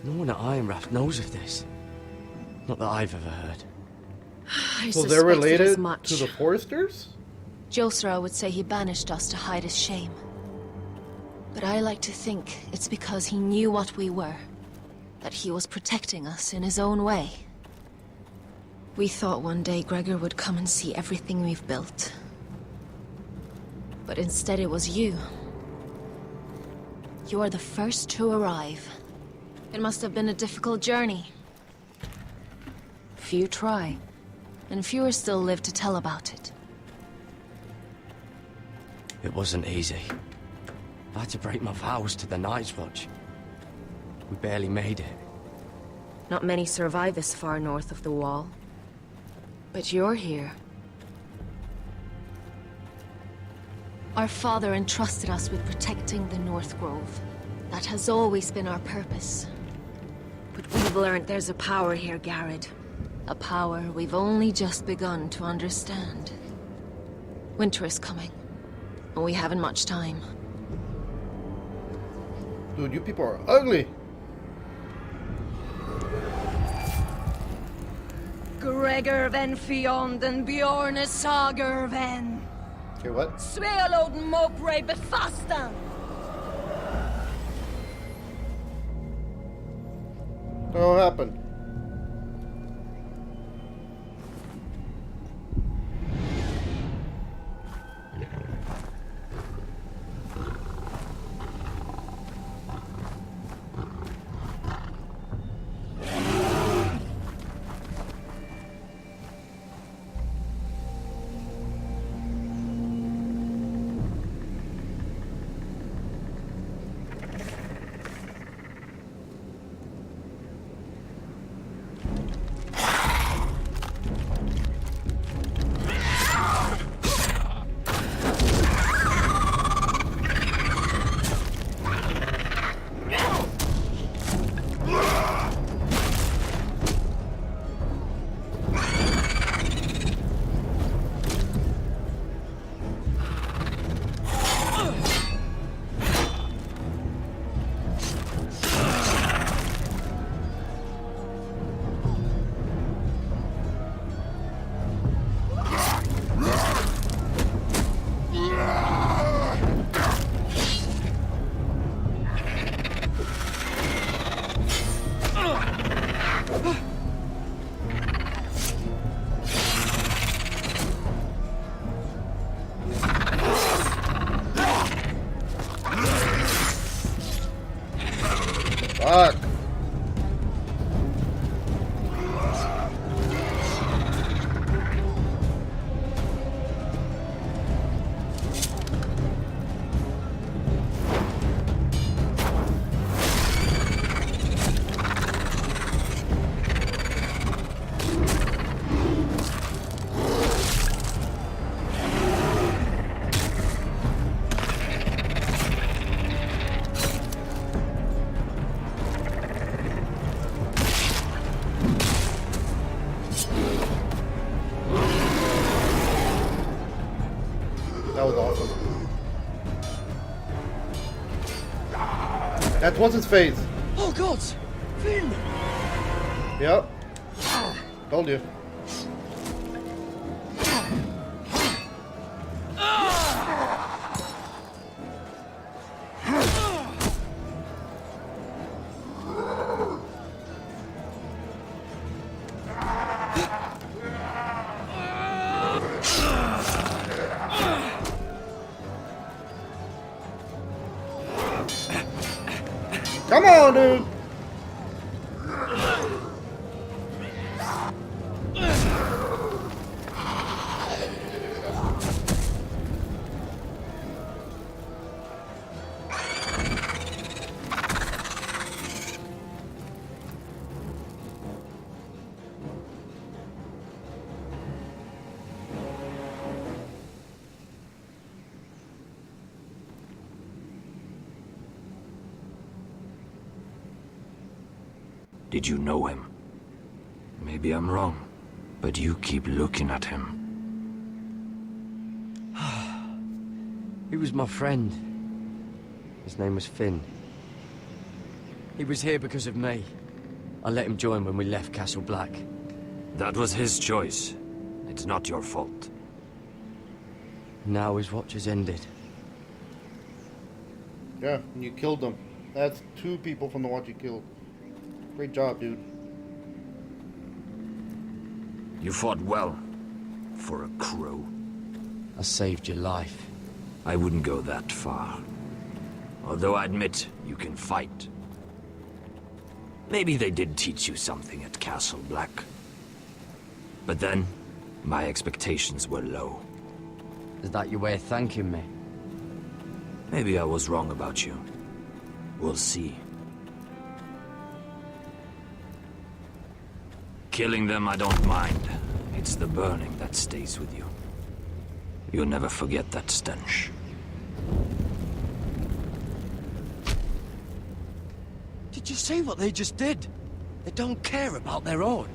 No one at Ironrath knows of this. Not that I've ever heard. So they're related to the Forresters? 'The Forresters? Josra would say he banished us to hide his shame. But I like to think it's because he knew what we were. That he was protecting us in his own way. We thought one day Gregor would come and see everything we've built. But instead it was you. You are the first to arrive. It must have been a difficult journey. Few try, and fewer still live to tell about it. It wasn't easy. I had to break my vows to the Night's Watch. We barely made it. Not many survive this far north of the Wall. But you're here. Our father entrusted us with protecting the North Grove. That has always been our purpose. But we've learned there's a power here, Garrett. A power we've only just begun to understand. Winter is coming, and we haven't much time. Dude, you people are ugly. Gregor ven Fionden Bjorne Sager ven. Okay, what? Svealoden Mopre befastan. What happened? Fuck. That was awesome. That was his face. Oh God! Finn! Yep. Told you. Come on, dude. Did you know him? Maybe I'm wrong, but you keep looking at him. He was my friend. His name was Finn. He was here because of me. I let him join when we left Castle Black. That was his choice. It's not your fault. Now his watch has ended. Yeah, and you killed them. That's 2 people from the watch you killed. Great job, dude. You fought well. For a crow. I saved your life. I wouldn't go that far. Although I admit, you can fight. Maybe they did teach you something at Castle Black. But then, my expectations were low. Is that your way of thanking me? Maybe I was wrong about you. We'll see. Killing them I don't mind. It's the burning that stays with you. You'll never forget that stench. Did you see what they just did? They don't care about their own.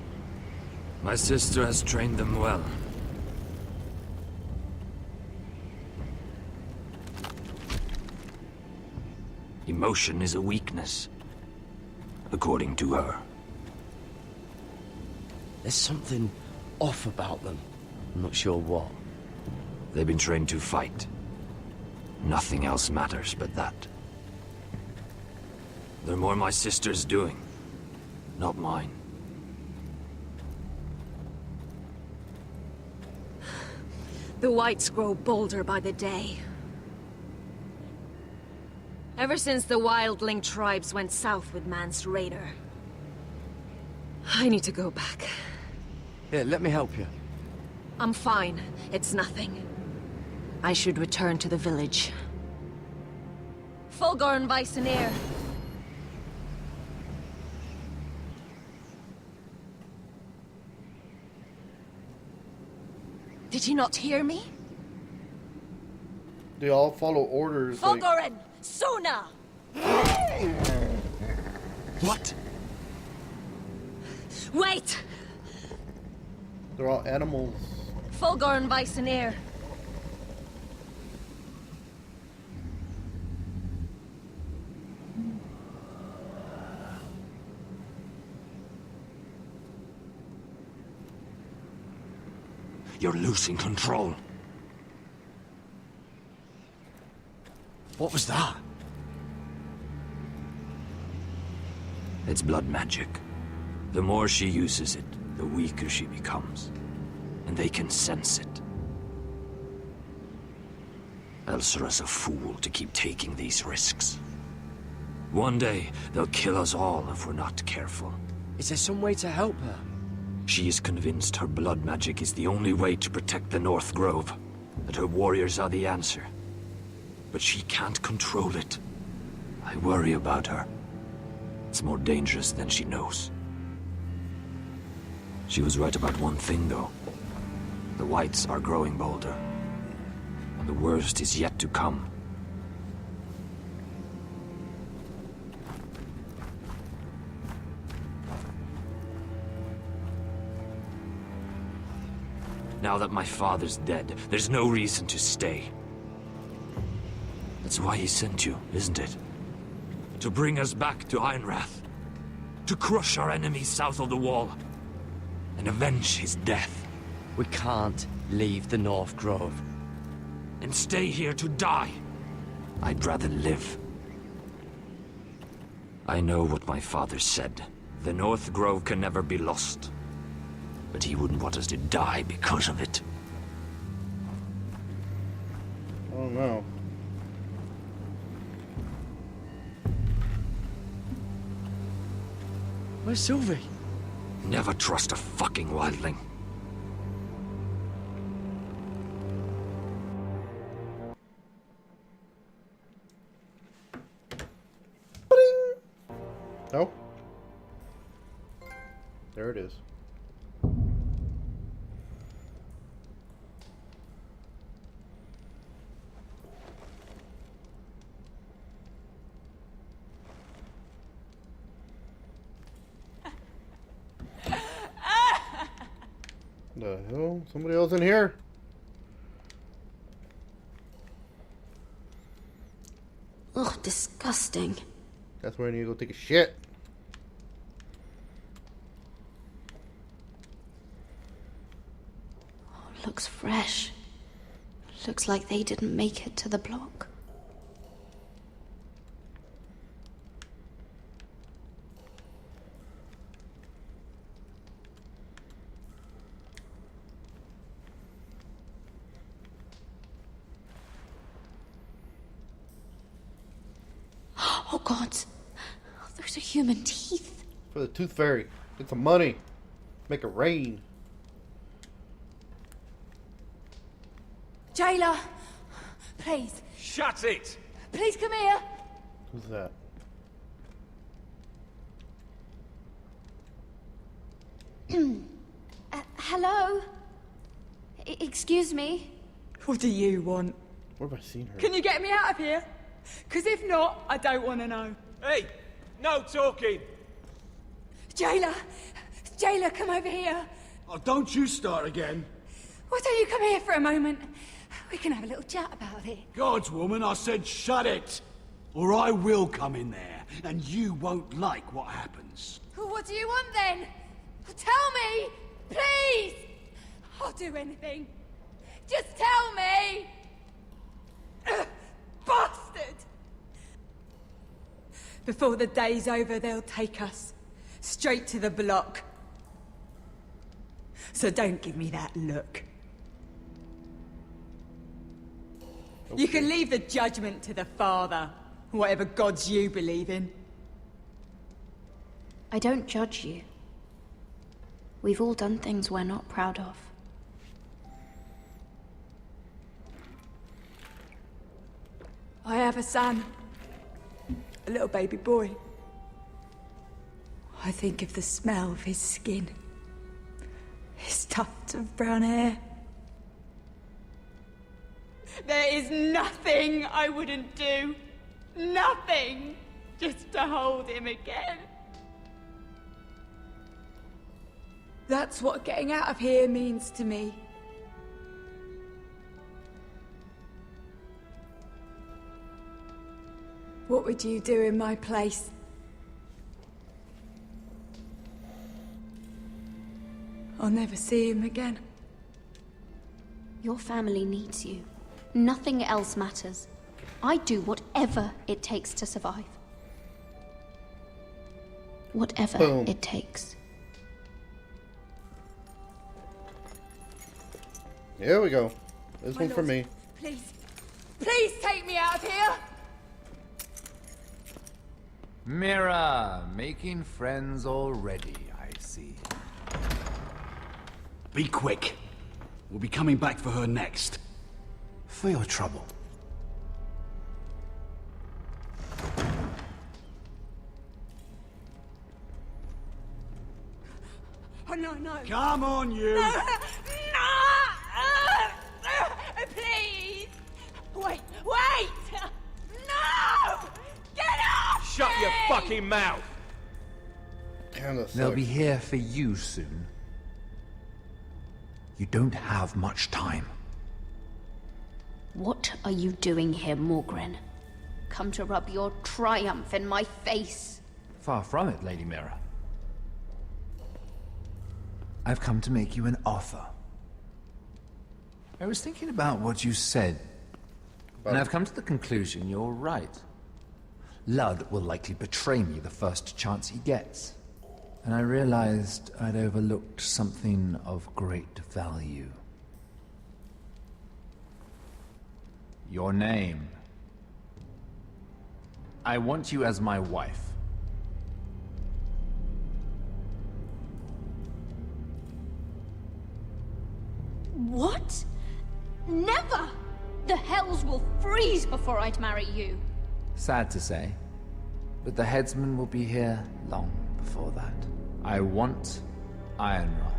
My sister has trained them well. Emotion is a weakness, according to her. There's something off about them. I'm not sure what. They've been trained to fight. Nothing else matters but that. They're more my sister's doing, not mine. The Whites grow bolder by the day. Ever since the wildling tribes went south with Mance Raider. I need to go back. Here, let me help you. I'm fine. It's nothing. I should return to the village. Fulgorn Weissenir. Did you not hear me? They all follow orders. Fulgorn! Suna! What? Wait! They're all animals. Fulgorn Weissenir. You're losing control. What was that? It's blood magic. The more she uses it, the weaker she becomes. And they can sense it. Elsera's a fool to keep taking these risks. One day, they'll kill us all if we're not careful. Is there some way to help her? She is convinced her blood magic is the only way to protect the North Grove, that her warriors are the answer. But she can't control it. I worry about her. It's more dangerous than she knows. She was right about one thing, though. The Whites are growing bolder. And the worst is yet to come. Now that my father's dead, there's no reason to stay. That's why he sent you, isn't it? To bring us back to Ironrath. To crush our enemies south of the Wall. And avenge his death. We can't leave the North Grove. And stay here to die. I'd rather live. I know what my father said. The North Grove can never be lost. But he wouldn't want us to die because of it. Oh no. Where's Sylvie? Never trust a fucking wildling. No? There it is. The hell? Somebody else in here? Ugh, disgusting. That's where I need to go take a shit. Looks fresh. Looks like they didn't make it to the block. Oh God, those are human teeth. For the Tooth Fairy. Get some money. Make it rain. Jailer, please. Shut it! Please come here. Who's that? Hello? Excuse me? What do you want? Where have I seen her? Can you get me out of here? Because if not, I don't want to know. Hey, no talking! Jailer! Jailer, come over here. Oh, don't you start again. Why don't you come here for a moment? We can have a little chat about it. God's woman, I said shut it. Or I will come in there, and you won't like what happens. Well, what do you want then? Tell me! Please! I'll do anything. Just tell me! Bastard! Before the day's over, they'll take us. Straight to the block. So don't give me that look. Okay. You can leave the judgment to the Father, whatever gods you believe in. I don't judge you. We've all done things we're not proud of. I have a son. A little baby boy. I think of the smell of his skin. His tufts of brown hair. There is nothing I wouldn't do. Nothing. Just to hold him again. That's what getting out of here means to me. What would you do in my place? I'll never see him again. Your family needs you. Nothing else matters. I'd do whatever it takes to survive. Whatever it takes. Here we go. This one's for me. Please. Please take me out of here! Mira, making friends already, I see. Be quick. We'll be coming back for her next. For your trouble. Oh, no, no. Come on, you! No! Please! Wait! Wait! No! Get off! Shut your fucking mouth! They'll be here for you soon. You don't have much time. What are you doing here, Morgren? Come to rub your triumph in my face. Far from it, Lady Mira. I've come to make you an offer. I was thinking about what you said, and I've come to the conclusion you're right. Ludd will likely betray me the first chance he gets. And I realized I'd overlooked something of great value. Your name. I want you as my wife. What? Never! The hells will freeze before I'd marry you. Sad to say, but the headsman will be here long before that. I want Ironrath,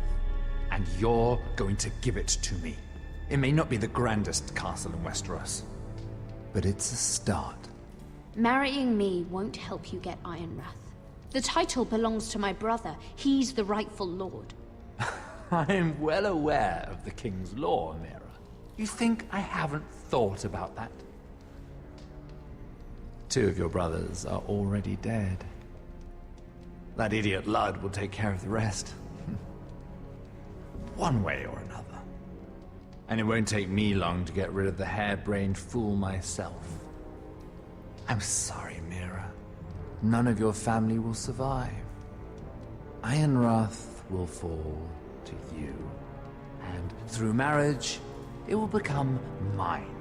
and you're going to give it to me. It may not be the grandest castle in Westeros, but it's a start. Marrying me won't help you get Ironrath. The title belongs to my brother. He's the rightful lord. I'm well aware of the king's law, Mira. You think I haven't thought about that? 2 of your brothers are already dead. That idiot Ludd will take care of the rest. One way or another. And it won't take me long to get rid of the harebrained fool myself. I'm sorry, Mira. None of your family will survive. Ironrath will fall to you. And through marriage, it will become mine.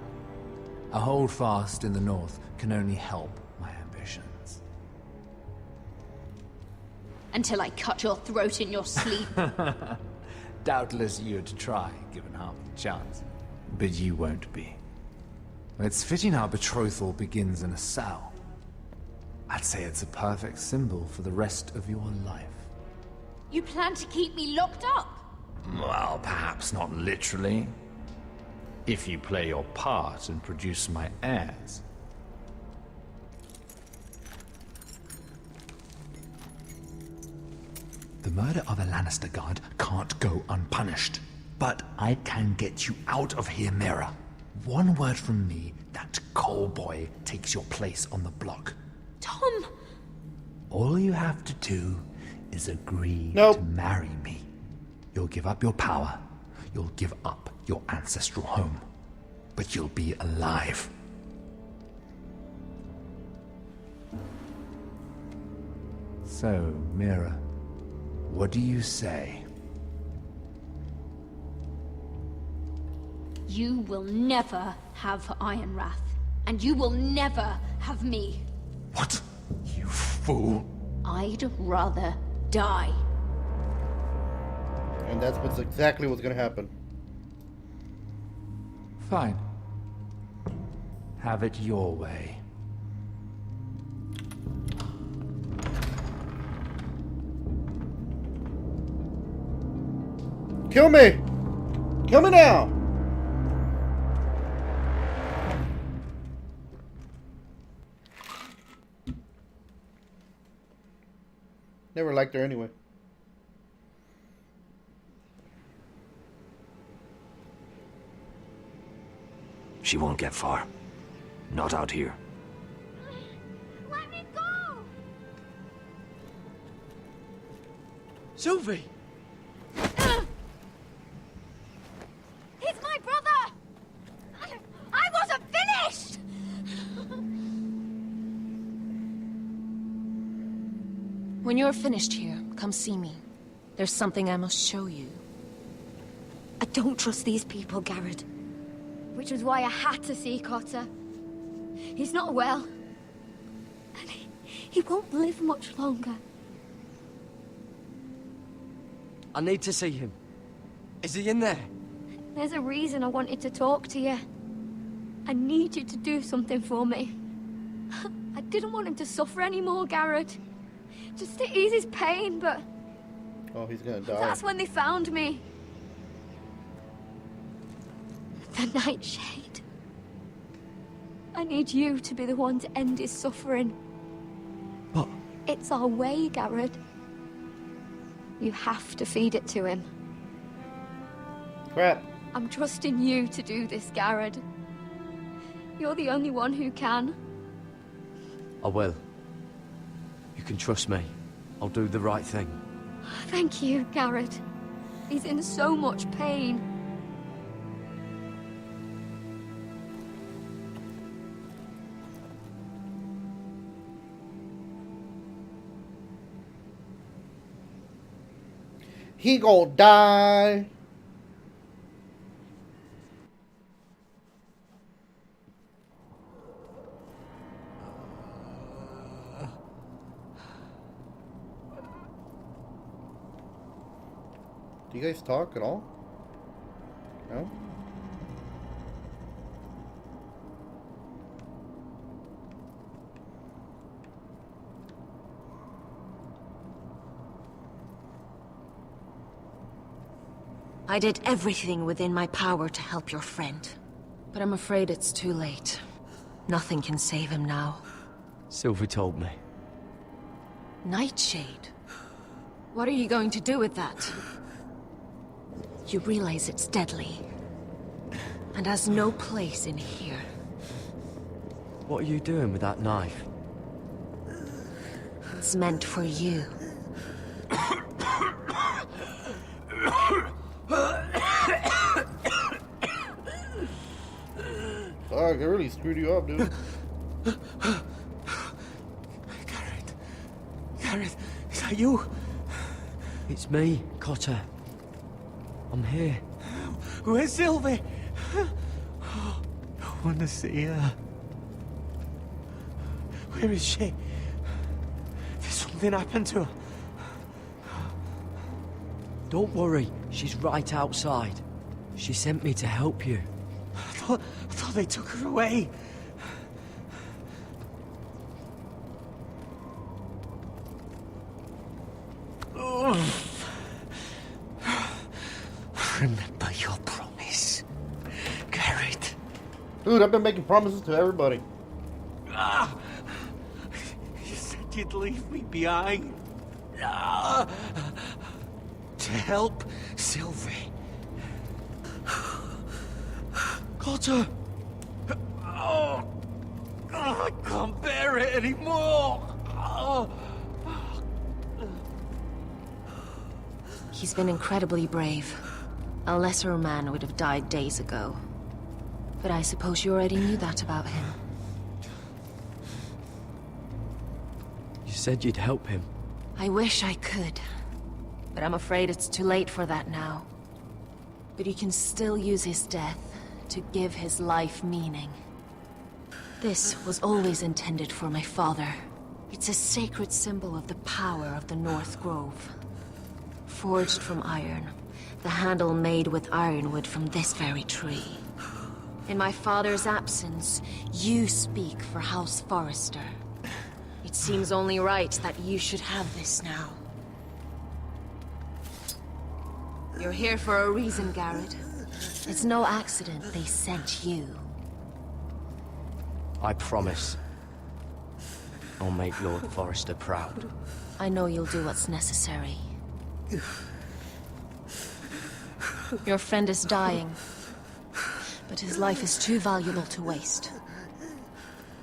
A holdfast in the north can only help my ambitions. until I cut your throat in your sleep. Doubtless you'd try, given half the chance. But you won't be. It's fitting our betrothal begins in a cell. I'd say it's a perfect symbol for the rest of your life. You plan to keep me locked up? Well, perhaps not literally. If you play your part and produce my heirs. The murder of a Lannister guard can't go unpunished. But I can get you out of here, Mira. One word from me, that Cole boy takes your place on the block. Tom! All you have to do is agree to marry me. You'll give up your power. You'll give up your ancestral home. But you'll be alive. So, Mira, what do you say? You will never have Iron Wrath. And you will never have me. What? You fool. I'd rather die. And that's exactly what's gonna happen. Fine. Have it your way. Kill me! Kill me now! Never liked her anyway. She won't get far. Not out here. Let me go! Sylvie! He's my brother! I wasn't finished! When you're finished here, come see me. There's something I must show you. I don't trust these people, Garrett. Which was why I had to see Cotter. He's not well. And he won't live much longer. I need to see him. Is he in there? There's a reason I wanted to talk to you. I need you to do something for me. I didn't want him to suffer anymore, Garrett. Just to ease his pain, but... Oh, he's gonna die. That's when they found me. The Nightshade. I need you to be the one to end his suffering. What? It's our way, Garrett. You have to feed it to him. Crap. I'm trusting you to do this, Garrett. You're the only one who can. I will. You can trust me. I'll do the right thing. Thank you, Garrett. He's in so much pain. He gonna die. Do you guys talk at all? No? I did everything within my power to help your friend. But I'm afraid it's too late. Nothing can save him now. Sylvie told me. Nightshade? What are you going to do with that? You realize it's deadly. And has no place in here. What are you doing with that knife? It's meant for you. Oh, I really screwed you up, dude. Garrett, is that you? It's me, Cotter. I'm here. Where's Sylvie? Oh, I want to see her. Where is she? Did something happen to her? Don't worry, she's right outside. She sent me to help you. I thought they took her away. Remember your promise, Garrett. Dude, I've been making promises to everybody. Ah, you said you'd leave me behind. To help Sylvie. Cotter! Oh, I can't bear it anymore! He's been incredibly brave. A lesser man would have died days ago. But I suppose you already knew that about him. You said you'd help him. I wish I could. But I'm afraid it's too late for that now. But you can still use his death to give his life meaning. This was always intended for my father. It's a sacred symbol of the power of the North Grove. Forged from iron, the handle made with ironwood from this very tree. In my father's absence, you speak for House Forrester. It seems only right that you should have this now. You're here for a reason, Garrett. It's no accident they sent you. I promise. I'll make Lord Forrester proud. I know you'll do what's necessary. Your friend is dying, but his life is too valuable to waste.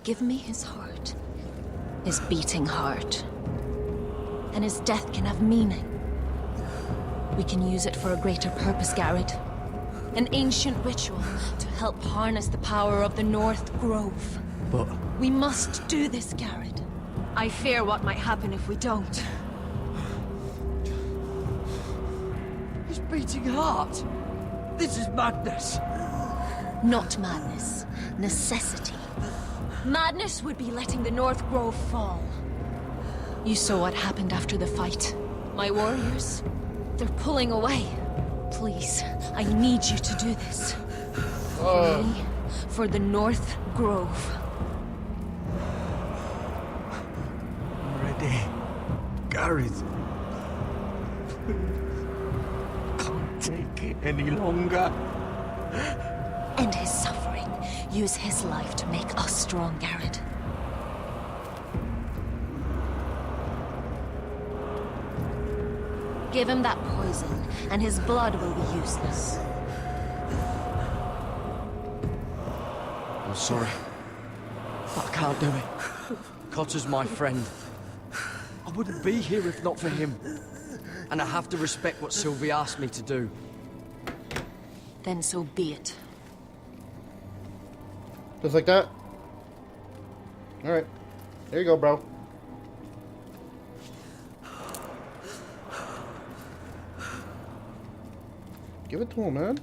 Give me his heart. His beating heart. And his death can have meaning. We can use it for a greater purpose, Garrett. An ancient ritual to help harness the power of the North Grove. But... We must do this, Garrett. I fear what might happen if we don't. His beating heart! This is madness! Not madness. Necessity. Madness would be letting the North Grove fall. You saw what happened after the fight. My warriors, they're pulling away. Please, I need you to do this. For me, for the North Grove. Ready, Garrett. Can't take it any longer. End his suffering. Use his life to make us strong, Garrett. Give him that poison, and his blood will be useless. I'm sorry, but I can't do it. Cotter's my friend. I wouldn't be here if not for him. And I have to respect what Sylvie asked me to do. Then so be it. Just like that? Alright. There you go, bro. Give it to him, man.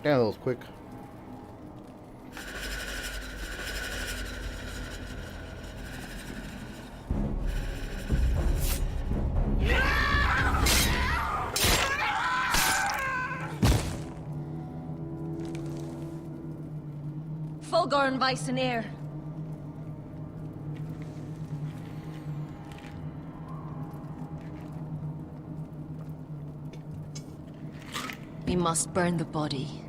Damn, that was quick. Fulgorn Weissenair. We must burn the body.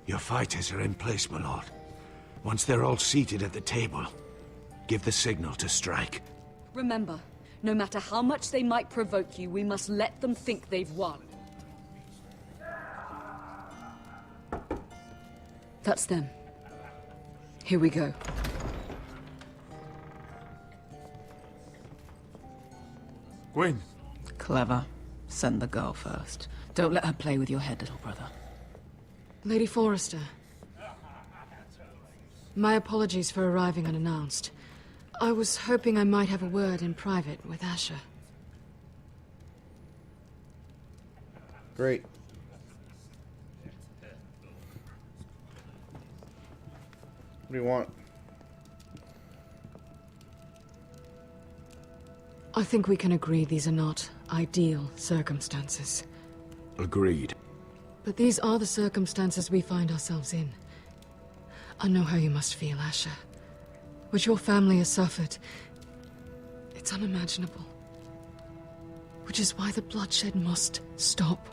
Your fighters are in place, my lord. Once they're all seated at the table, give the signal to strike. Remember, no matter how much they might provoke you, we must let them think they've won. That's them. Here we go. Gwyn. Clever. Send the girl first. Don't let her play with your head, little brother. Lady Forrester. My apologies for arriving unannounced. I was hoping I might have a word in private with Asher. Great. What do you want? I think we can agree these are not ideal circumstances. Agreed. But these are the circumstances we find ourselves in. I know how you must feel, Asher. What your family has suffered, it's unimaginable. Which is why the bloodshed must stop.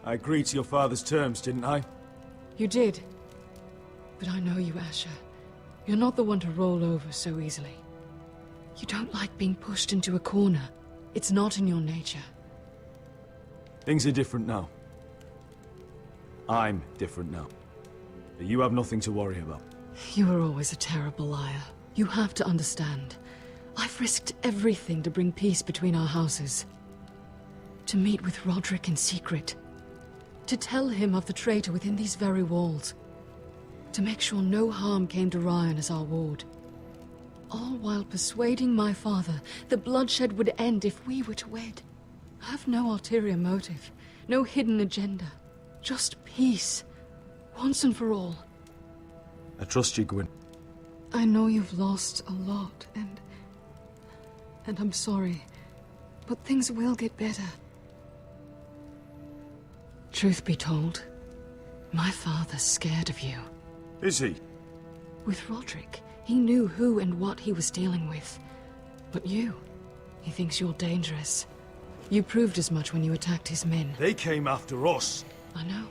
I agreed to your father's terms, didn't I? You did. But I know you, Asher. You're not the one to roll over so easily. You don't like being pushed into a corner. It's not in your nature. Things are different now. I'm different now. But you have nothing to worry about. You were always a terrible liar. You have to understand. I've risked everything to bring peace between our houses. To meet with Roderick in secret. To tell him of the traitor within these very walls. To make sure no harm came to Ryan as our ward. All while persuading my father the bloodshed would end if we were to wed. I have no ulterior motive, no hidden agenda. Just peace, once and for all. I trust you, Gwyn. I know you've lost a lot, and I'm sorry, but things will get better. Truth be told, my father's scared of you. Is he? With Roderick, he knew who and what he was dealing with. But you, he thinks you're dangerous. You proved as much when you attacked his men. They came after us. I know.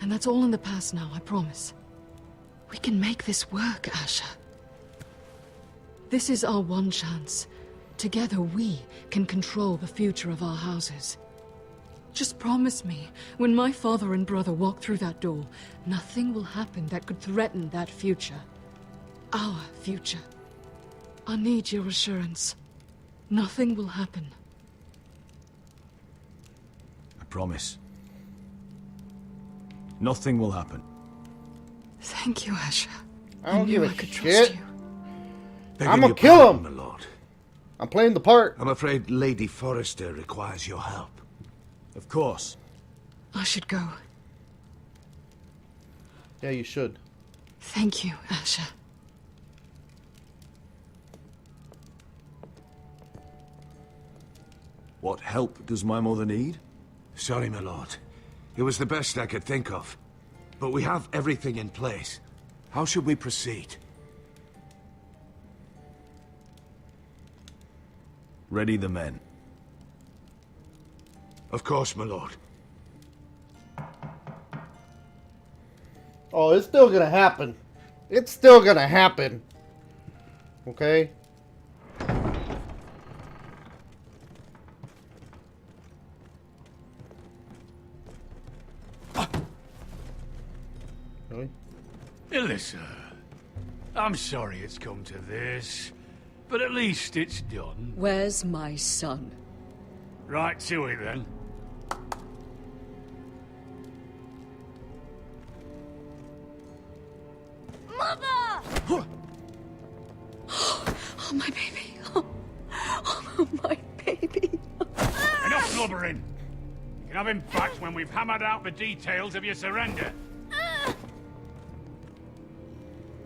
And that's all in the past now, I promise. We can make this work, Asher. This is our one chance. Together we can control the future of our houses. Just promise me, when my father and brother walk through that door, nothing will happen that could threaten that future. Our future. I need your assurance. Nothing will happen. I promise. Nothing will happen. Thank you, Asher. I don't give knew a I could shit. trust you. I'm gonna kill him. My lord. I'm playing the part. I'm afraid Lady Forrester requires your help. Of course. I should go. Yeah, you should. Thank you, Asher. What help does my mother need? Sorry, my lord. It was the best I could think of. But we have everything in place. How should we proceed? Ready the men. Of course, my lord. Oh, it's still gonna happen. It's still gonna happen. Okay? Really? Alyssa, I'm sorry it's come to this, but at least it's done. Where's my son? Right to it, then. Mother! Oh, my baby. Oh, my baby. Enough blubbering. You can have him back when we've hammered out the details of your surrender.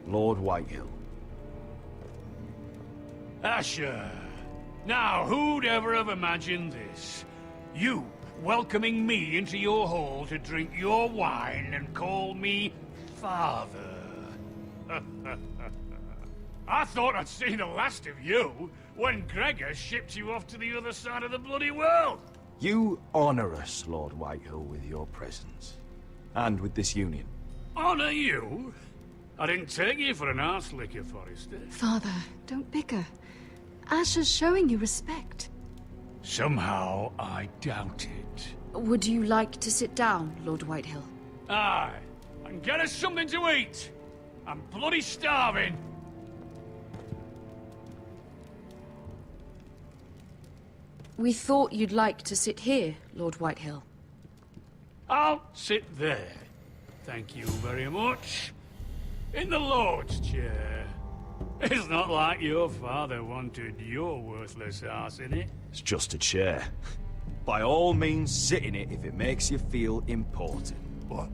Lord Whitehill. Asher. Now, who'd ever have imagined this? You welcoming me into your hall to drink your wine and call me father. I thought I'd seen the last of you when Gregor shipped you off to the other side of the bloody world. You honor us, Lord Whitehill, with your presence. And with this union. Honor you? I didn't take you for an arse licker, Forrester. Father, don't bicker. Asher's showing you respect. Somehow, I doubt it. Would you like to sit down, Lord Whitehill? Aye, and get us something to eat. I'm bloody starving. We thought you'd like to sit here, Lord Whitehill. I'll sit there. Thank you very much. In the Lord's chair. It's not like your father wanted your worthless ass in it. It's just a chair. By all means, sit in it if it makes you feel important. What?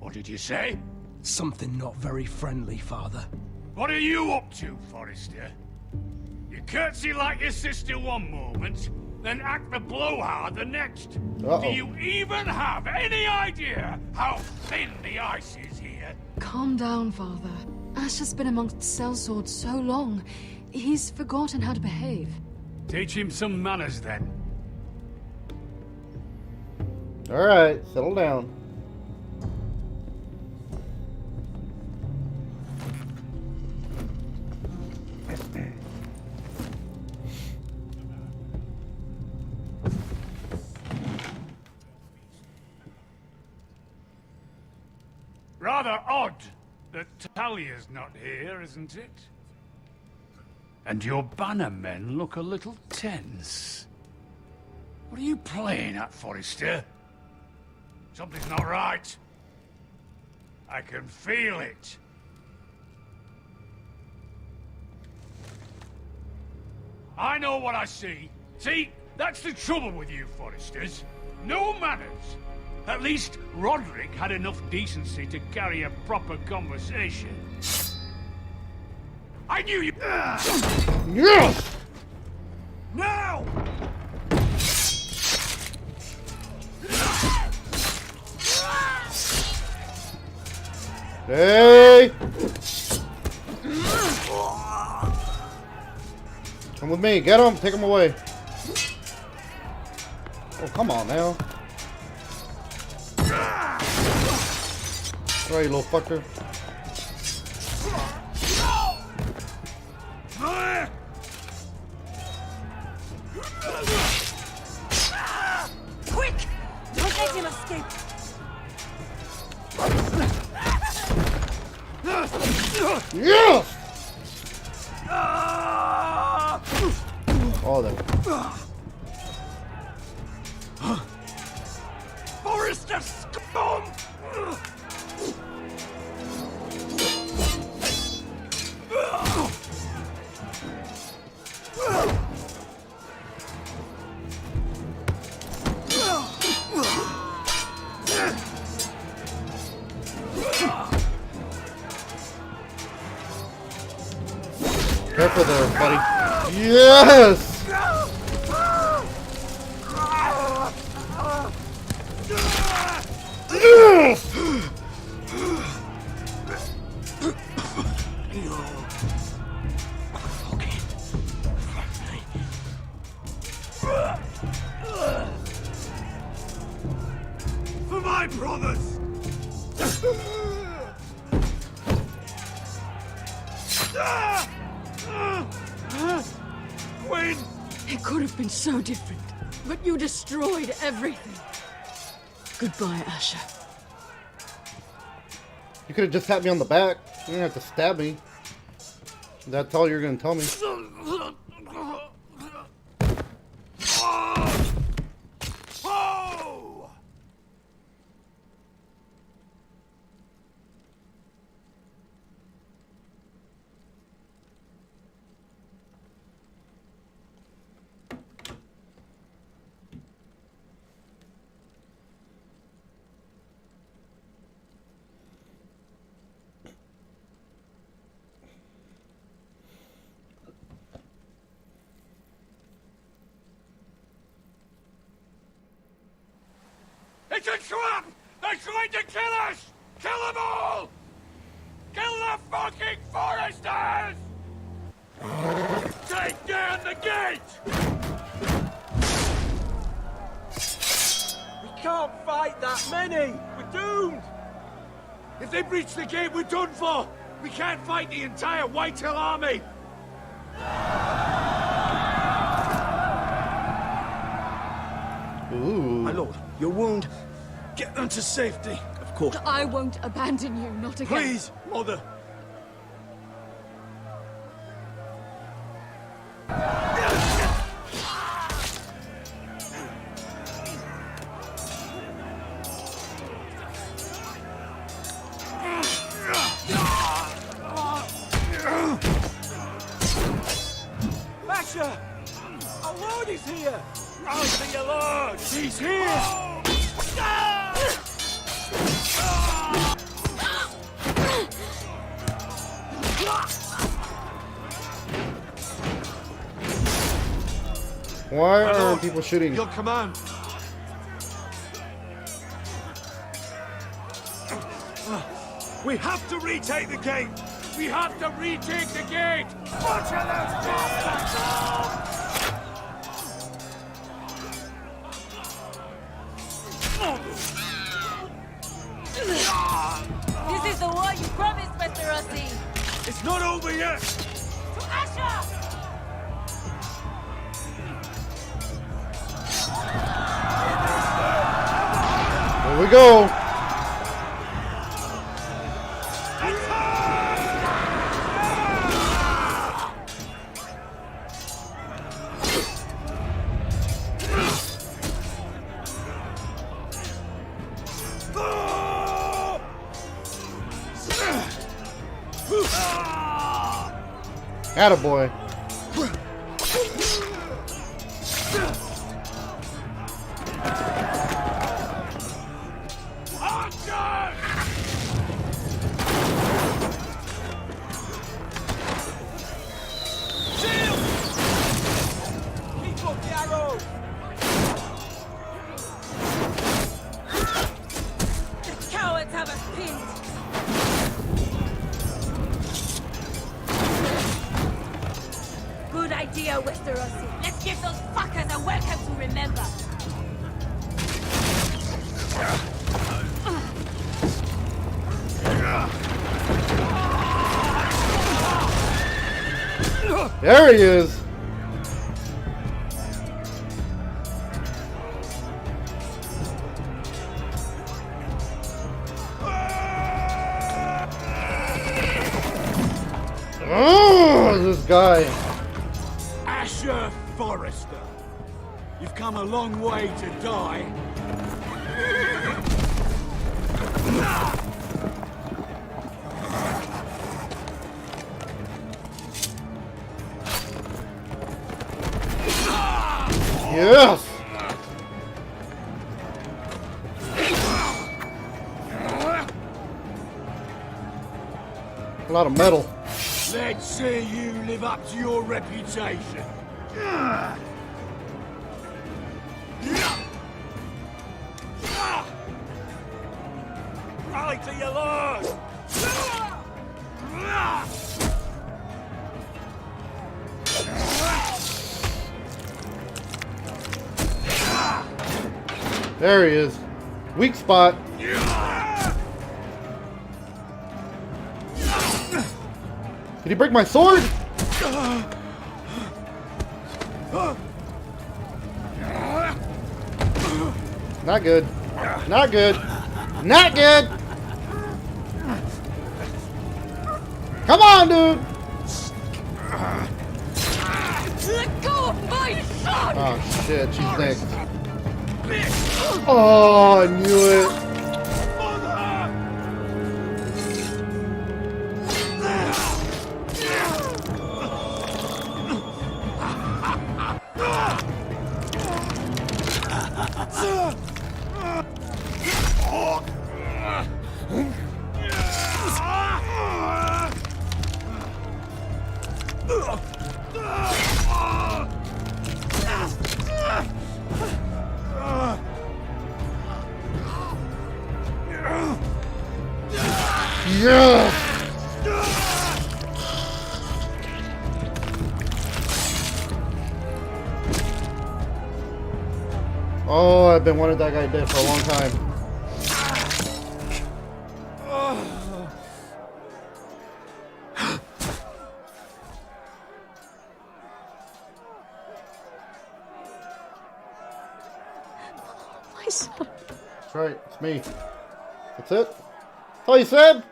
What did you say? Something not very friendly, Father. What are you up to, Forrester? You curtsy like your sister one moment, then act the blowhard the next. Uh-oh. Do you even have any idea how thin the ice is here? Calm down, Father. Ash has been amongst sellswords so long, he's forgotten how to behave. Teach him some manners, then. Alright, settle down. Rather odd that Talia's not here, isn't it? And your bannermen look a little tense. What are you playing at, Forrester? Something's not right. I can feel it. I know what I see. See, that's the trouble with you, Forresters. No manners. At least Roderick had enough decency to carry a proper conversation. I knew you... Yes! Now! Hey! Come with me. Get him. Take him away. Oh, come on now. All right, you little fucker. Quick! Don't let him escape! Yeah! Oh, there. Forrester scum! Careful there, buddy. Yes! For my brothers! Quinn! It could have been so different, but you destroyed everything. Goodbye, Asher. You could have just tapped me on the back. You didn't have to stab me. That's all you're gonna tell me. It's a trap! They're trying to kill us! Kill them all! Kill the fucking Foresters! Take down the gate! We can't fight that many! We're doomed! If they breach the gate, we're done for! We can't fight the entire Whitehill army! Ooh. My lord, your wound. Get them to safety. Of Of course. I won't abandon you, not again. Please, Mother. Basher! Our lord is here! Rise to your lord! He's here! Why are people shooting? Your command. We have to retake the gate! We have to retake the gate! Butcher those bastards! This is the war you promised, Mr. Rossi. It's not over yet! To Asher! Here we go. Attaboy. Keep up the arrow! The cowards have us pinned. Good idea, Westerosi. Let's give those fuckers a welcome to remember. There he is. Oh, this guy. Asher Forrester, you've come a long way to die. Yes. A lot of metal. Let's see you live up to your reputation. Rally to your lord! There he is. Weak spot. Did he break my sword? Not good. Not good. Not good. Come on, dude. Let go of my son! Oh shit, she's next. Oh, I knew it. Yeah. Oh, I've been wanting that guy dead for a long time. My son. That's right, it's me. That's it? That's all you said?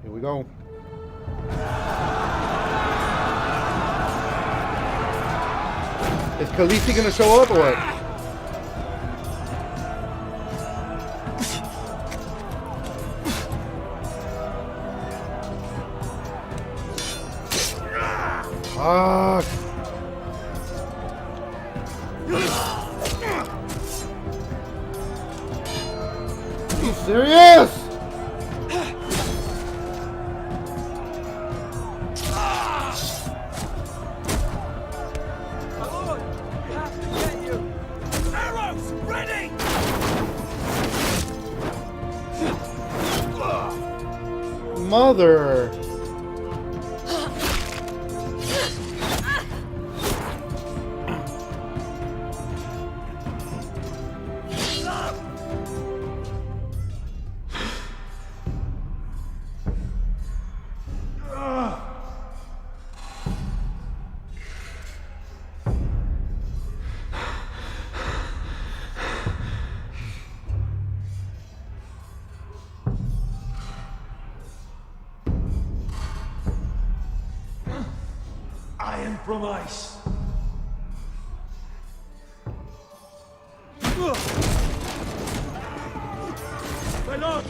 Here we go. Is Khaleesi gonna show up or what? Fuck. Are you serious? Mother. I am from ice.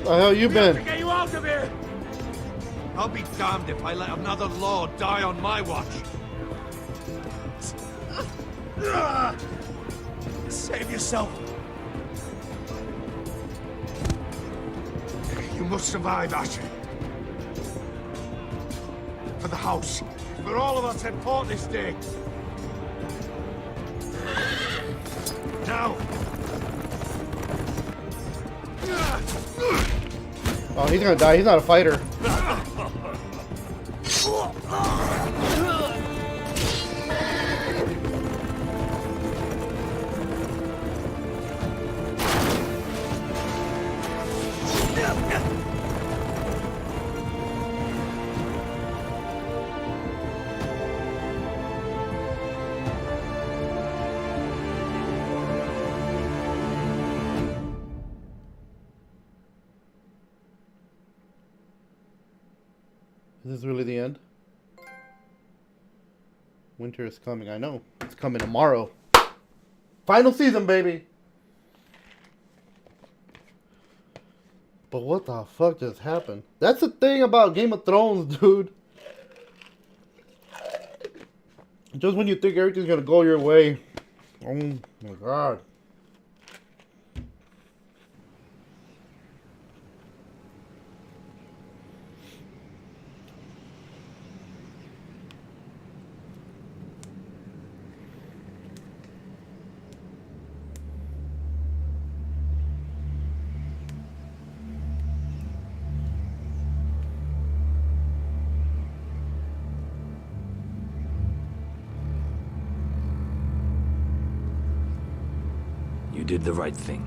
The hell you been? To get you out of here! I'll be damned if I let another lord die on my watch. Save yourself. You must survive, Asher. For the house. For all of us at Port this day. Now! Oh, he's gonna die. He's not a fighter. Is this really the end? Winter is coming. I know. It's coming tomorrow. Final season, baby. But what the fuck just happened? That's the thing about Game of Thrones, dude. Just when you think everything's gonna go your way. Oh my god. You did the right thing.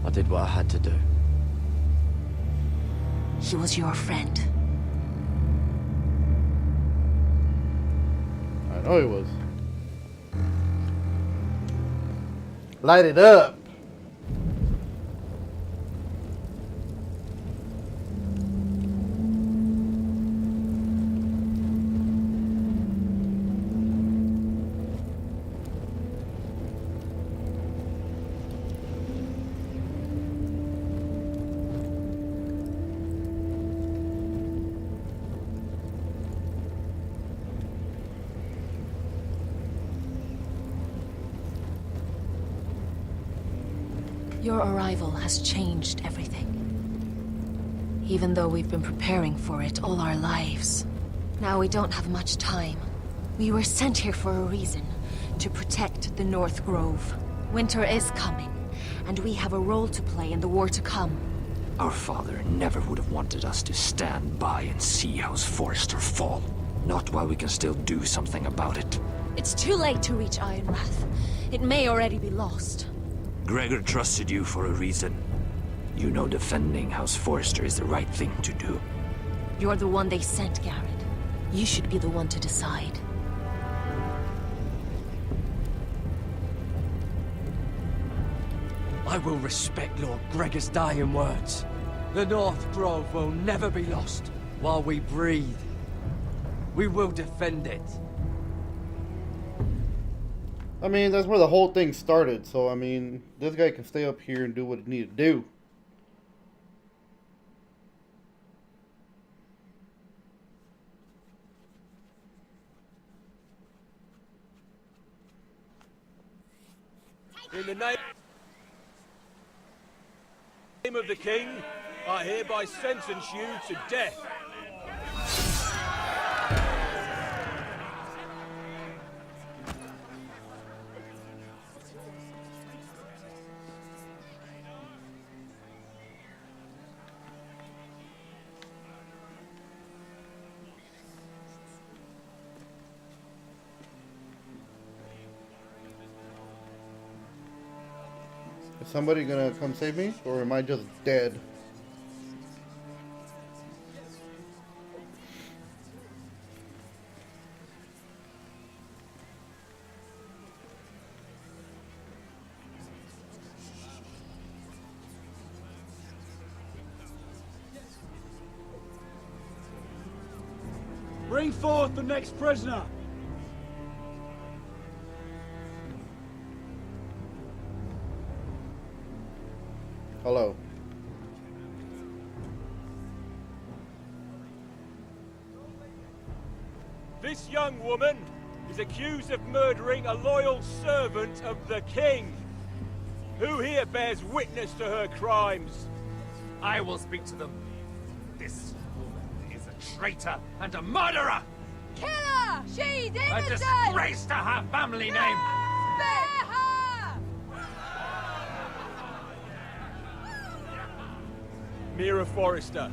I did what I had to do. He was your friend. I know he was. Light it up. Your arrival has changed everything. Even though we've been preparing for it all our lives. Now we don't have much time. We were sent here for a reason. To protect the North Grove. Winter is coming, and we have a role to play in the war to come. Our father never would have wanted us to stand by and see House Forrester fall. Not while we can still do something about it. It's too late to reach Ironrath. It may already be lost. Gregor trusted you for a reason. You know defending House Forrester is the right thing to do. You're the one they sent, Garrett. You should be the one to decide. I will respect Lord Gregor's dying words. The North Grove will never be lost while we breathe. We will defend it. I mean, that's where the whole thing started, so I mean, this guy can stay up here and do what he needs to do. In the name of the King, I hereby sentence you to death. Is somebody gonna come save me, or am I just dead? Bring forth the next prisoner. Hello. This young woman is accused of murdering a loyal servant of the King. Who here bears witness to her crimes? I will speak to them. This woman is a traitor and a murderer! Kill her! She's innocent! A disgrace to her family name! Spare her! Mira Forrester,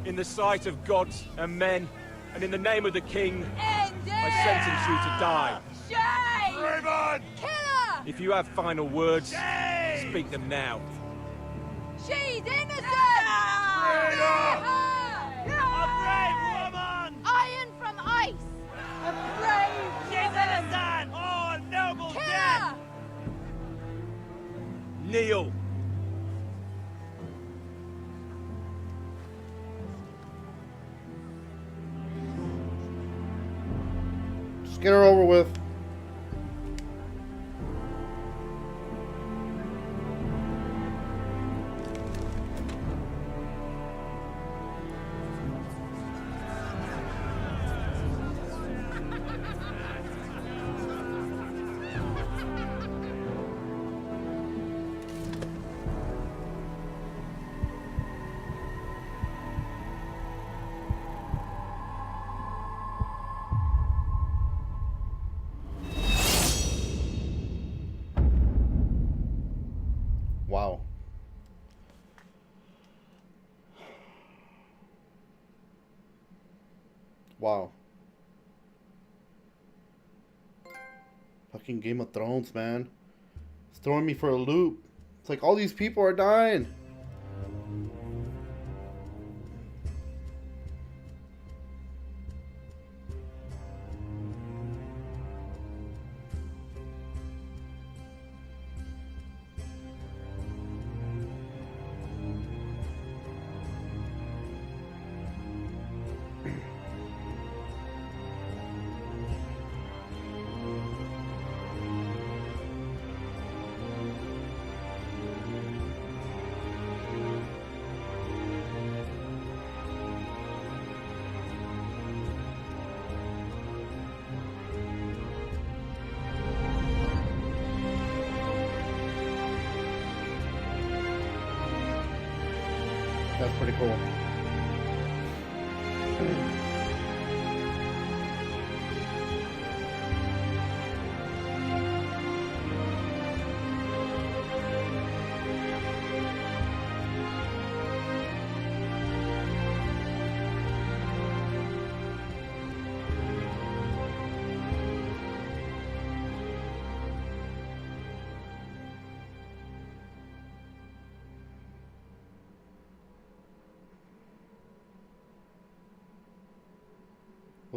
in the sight of gods and men, and in the name of the King, I sentence you to die. Shame! Raven! Kill her! If you have final words, speak them now. She's innocent! Spare her! A brave woman! Iron from ice! A brave She's innocent! Oh, a noble Kill death! her! Kneel. Just get her over with. Wow. Wow. Fucking Game of Thrones, man. It's throwing me for a loop. It's like all these people are dying. That's pretty cool.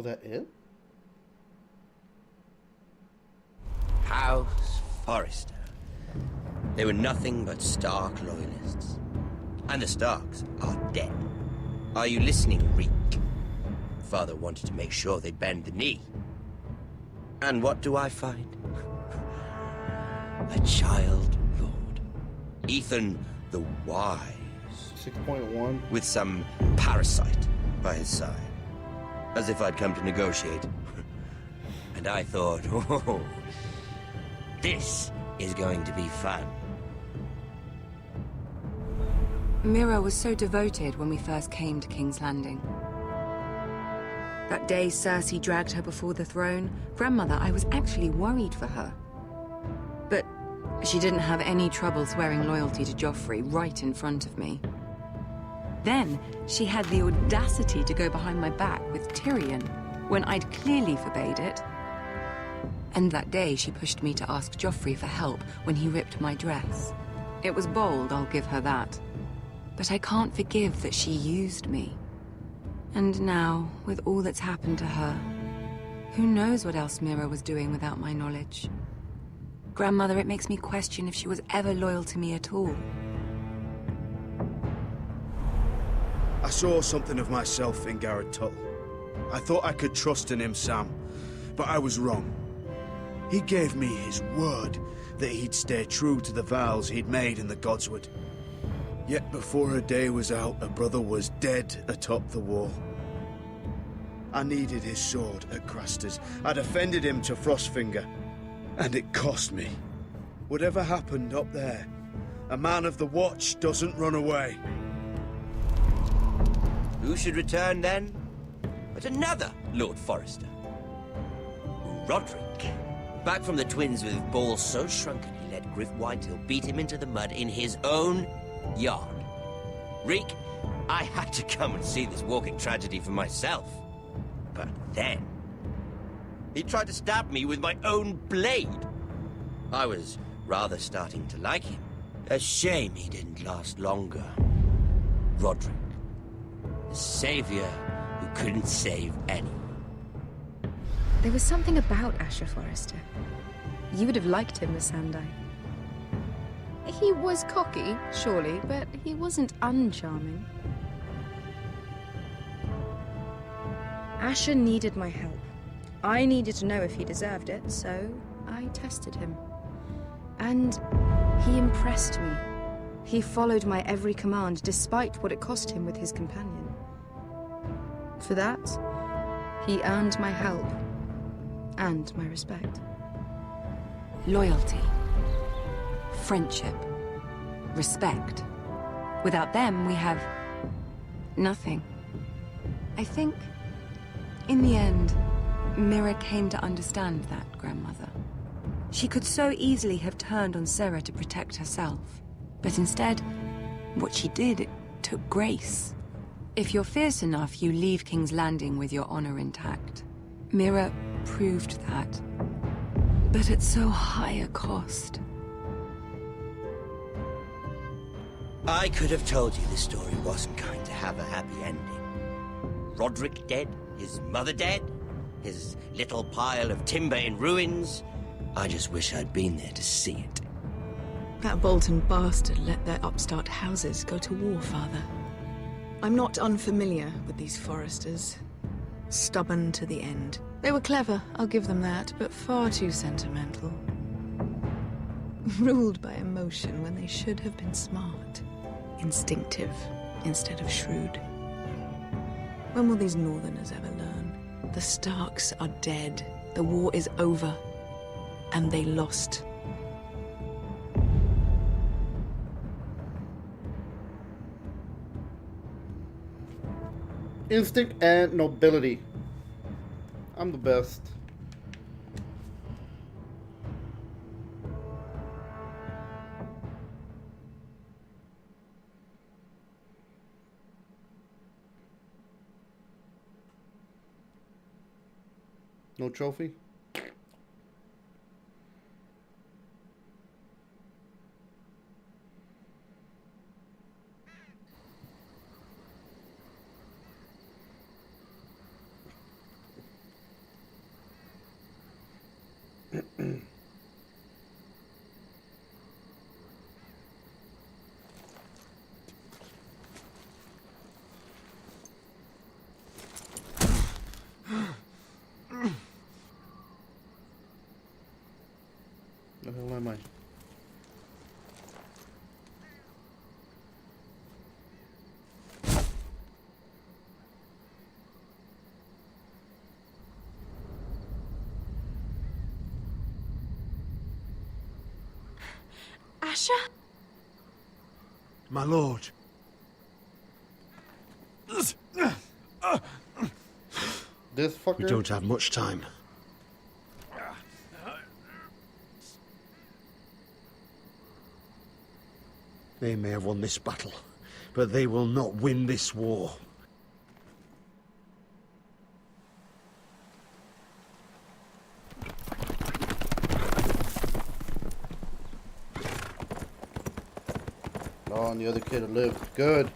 Was that it? House Forrester. They were nothing but Stark loyalists. And the Starks are dead. Are you listening, Reek? Father wanted to make sure they bend the knee. And what do I find? A child lord. Ethan the Wise. 6.1. With some parasite by his side. As if I'd come to negotiate. And I thought, oh, this is going to be fun. Mira was so devoted when we first came to King's Landing. That day Cersei dragged her before the throne, Grandmother, I was actually worried for her. But she didn't have any trouble swearing loyalty to Joffrey right in front of me. Then she had the audacity to go behind my back with Tyrion when I'd clearly forbade it. And that day she pushed me to ask Joffrey for help when he ripped my dress. It was bold, I'll give her that. But I can't forgive that she used me. And now, with all that's happened to her, who knows what else Mira was doing without my knowledge? Grandmother, it makes me question if she was ever loyal to me at all. I saw something of myself in Garrett Tuttle. I thought I could trust in him, Sam, but I was wrong. He gave me his word that he'd stay true to the vows he'd made in the Godswood. Yet before a day was out, a brother was dead atop the wall. I needed his sword at Craster's. I defended him to Frostfinger, and it cost me. Whatever happened up there, a man of the Watch doesn't run away. Who should return then? But another Lord Forrester. Roderick. Back from the Twins with balls so shrunken he let Griff Whitehill beat him into the mud in his own yard. Reek, I had to come and see this walking tragedy for myself. But then, he tried to stab me with my own blade. I was rather starting to like him. A shame he didn't last longer. Roderick, the savior who couldn't save anyone. There was something about Asher Forrester. You would have liked him as Sandai. He was cocky, surely, but he wasn't uncharming. Asher needed my help. I needed to know if he deserved it, so I tested him. And he impressed me. He followed my every command, despite what it cost him with his companion. For that, he earned my help and my respect. Loyalty. Friendship. Respect. Without them, we have nothing. I think, in the end, Mira came to understand that, Grandmother. She could so easily have turned on Sarah to protect herself. But instead, what she did, it took grace. If you're fierce enough, you leave King's Landing with your honor intact. Mira proved that. But at so high a cost. I could have told you this story wasn't going to have a happy ending. Roderick dead, his mother dead, his little pile of timber in ruins. I just wish I'd been there to see it. That Bolton bastard let their upstart houses go to war, Father. I'm not unfamiliar with these Forresters. Stubborn to the end. They were clever, I'll give them that, but far too sentimental. Ruled by emotion when they should have been smart. Instinctive instead of shrewd. When will these Northerners ever learn? The Starks are dead. The war is over. And they lost. Instinct and nobility. I'm the best. No trophy? The hell am I? Asher? My lord. This fucker? We don't have much time. They may have won this battle, but they will not win this war. Oh, and the other kid lived. Good.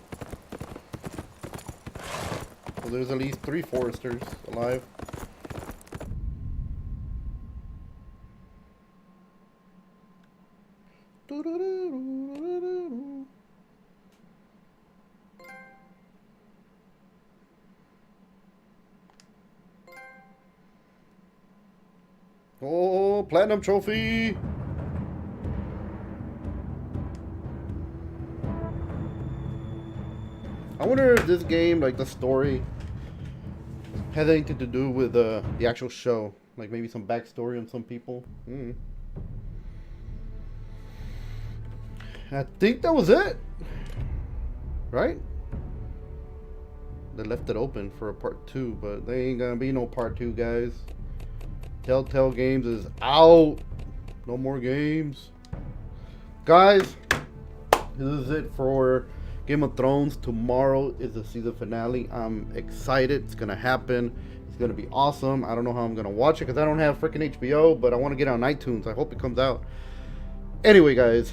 So there's at least 3 Foresters alive. Oh, platinum trophy! I wonder if this game, like the story, has anything to do with the actual show. Like maybe some backstory on some people. I think that was it. Right? They left it open for a part 2, but there ain't gonna be no part 2, guys. Telltale Games is out. No more games. Guys, this is it for Game of Thrones. Tomorrow is the season finale. I'm excited. It's gonna happen. It's gonna be awesome. I don't know how I'm gonna watch it because I don't have freaking HBO, but I want to get on iTunes. I hope it comes out. Anyway, guys,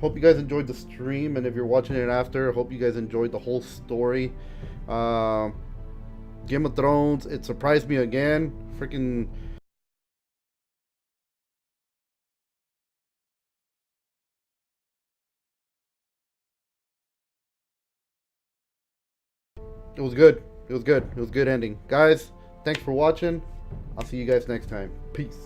hope you guys enjoyed the stream, and if you're watching it after, hope you guys enjoyed the whole story. Game of Thrones, it surprised me again. Freaking it was good. It was good. It was a good ending. Guys, thanks for watching. I'll see you guys next time. Peace.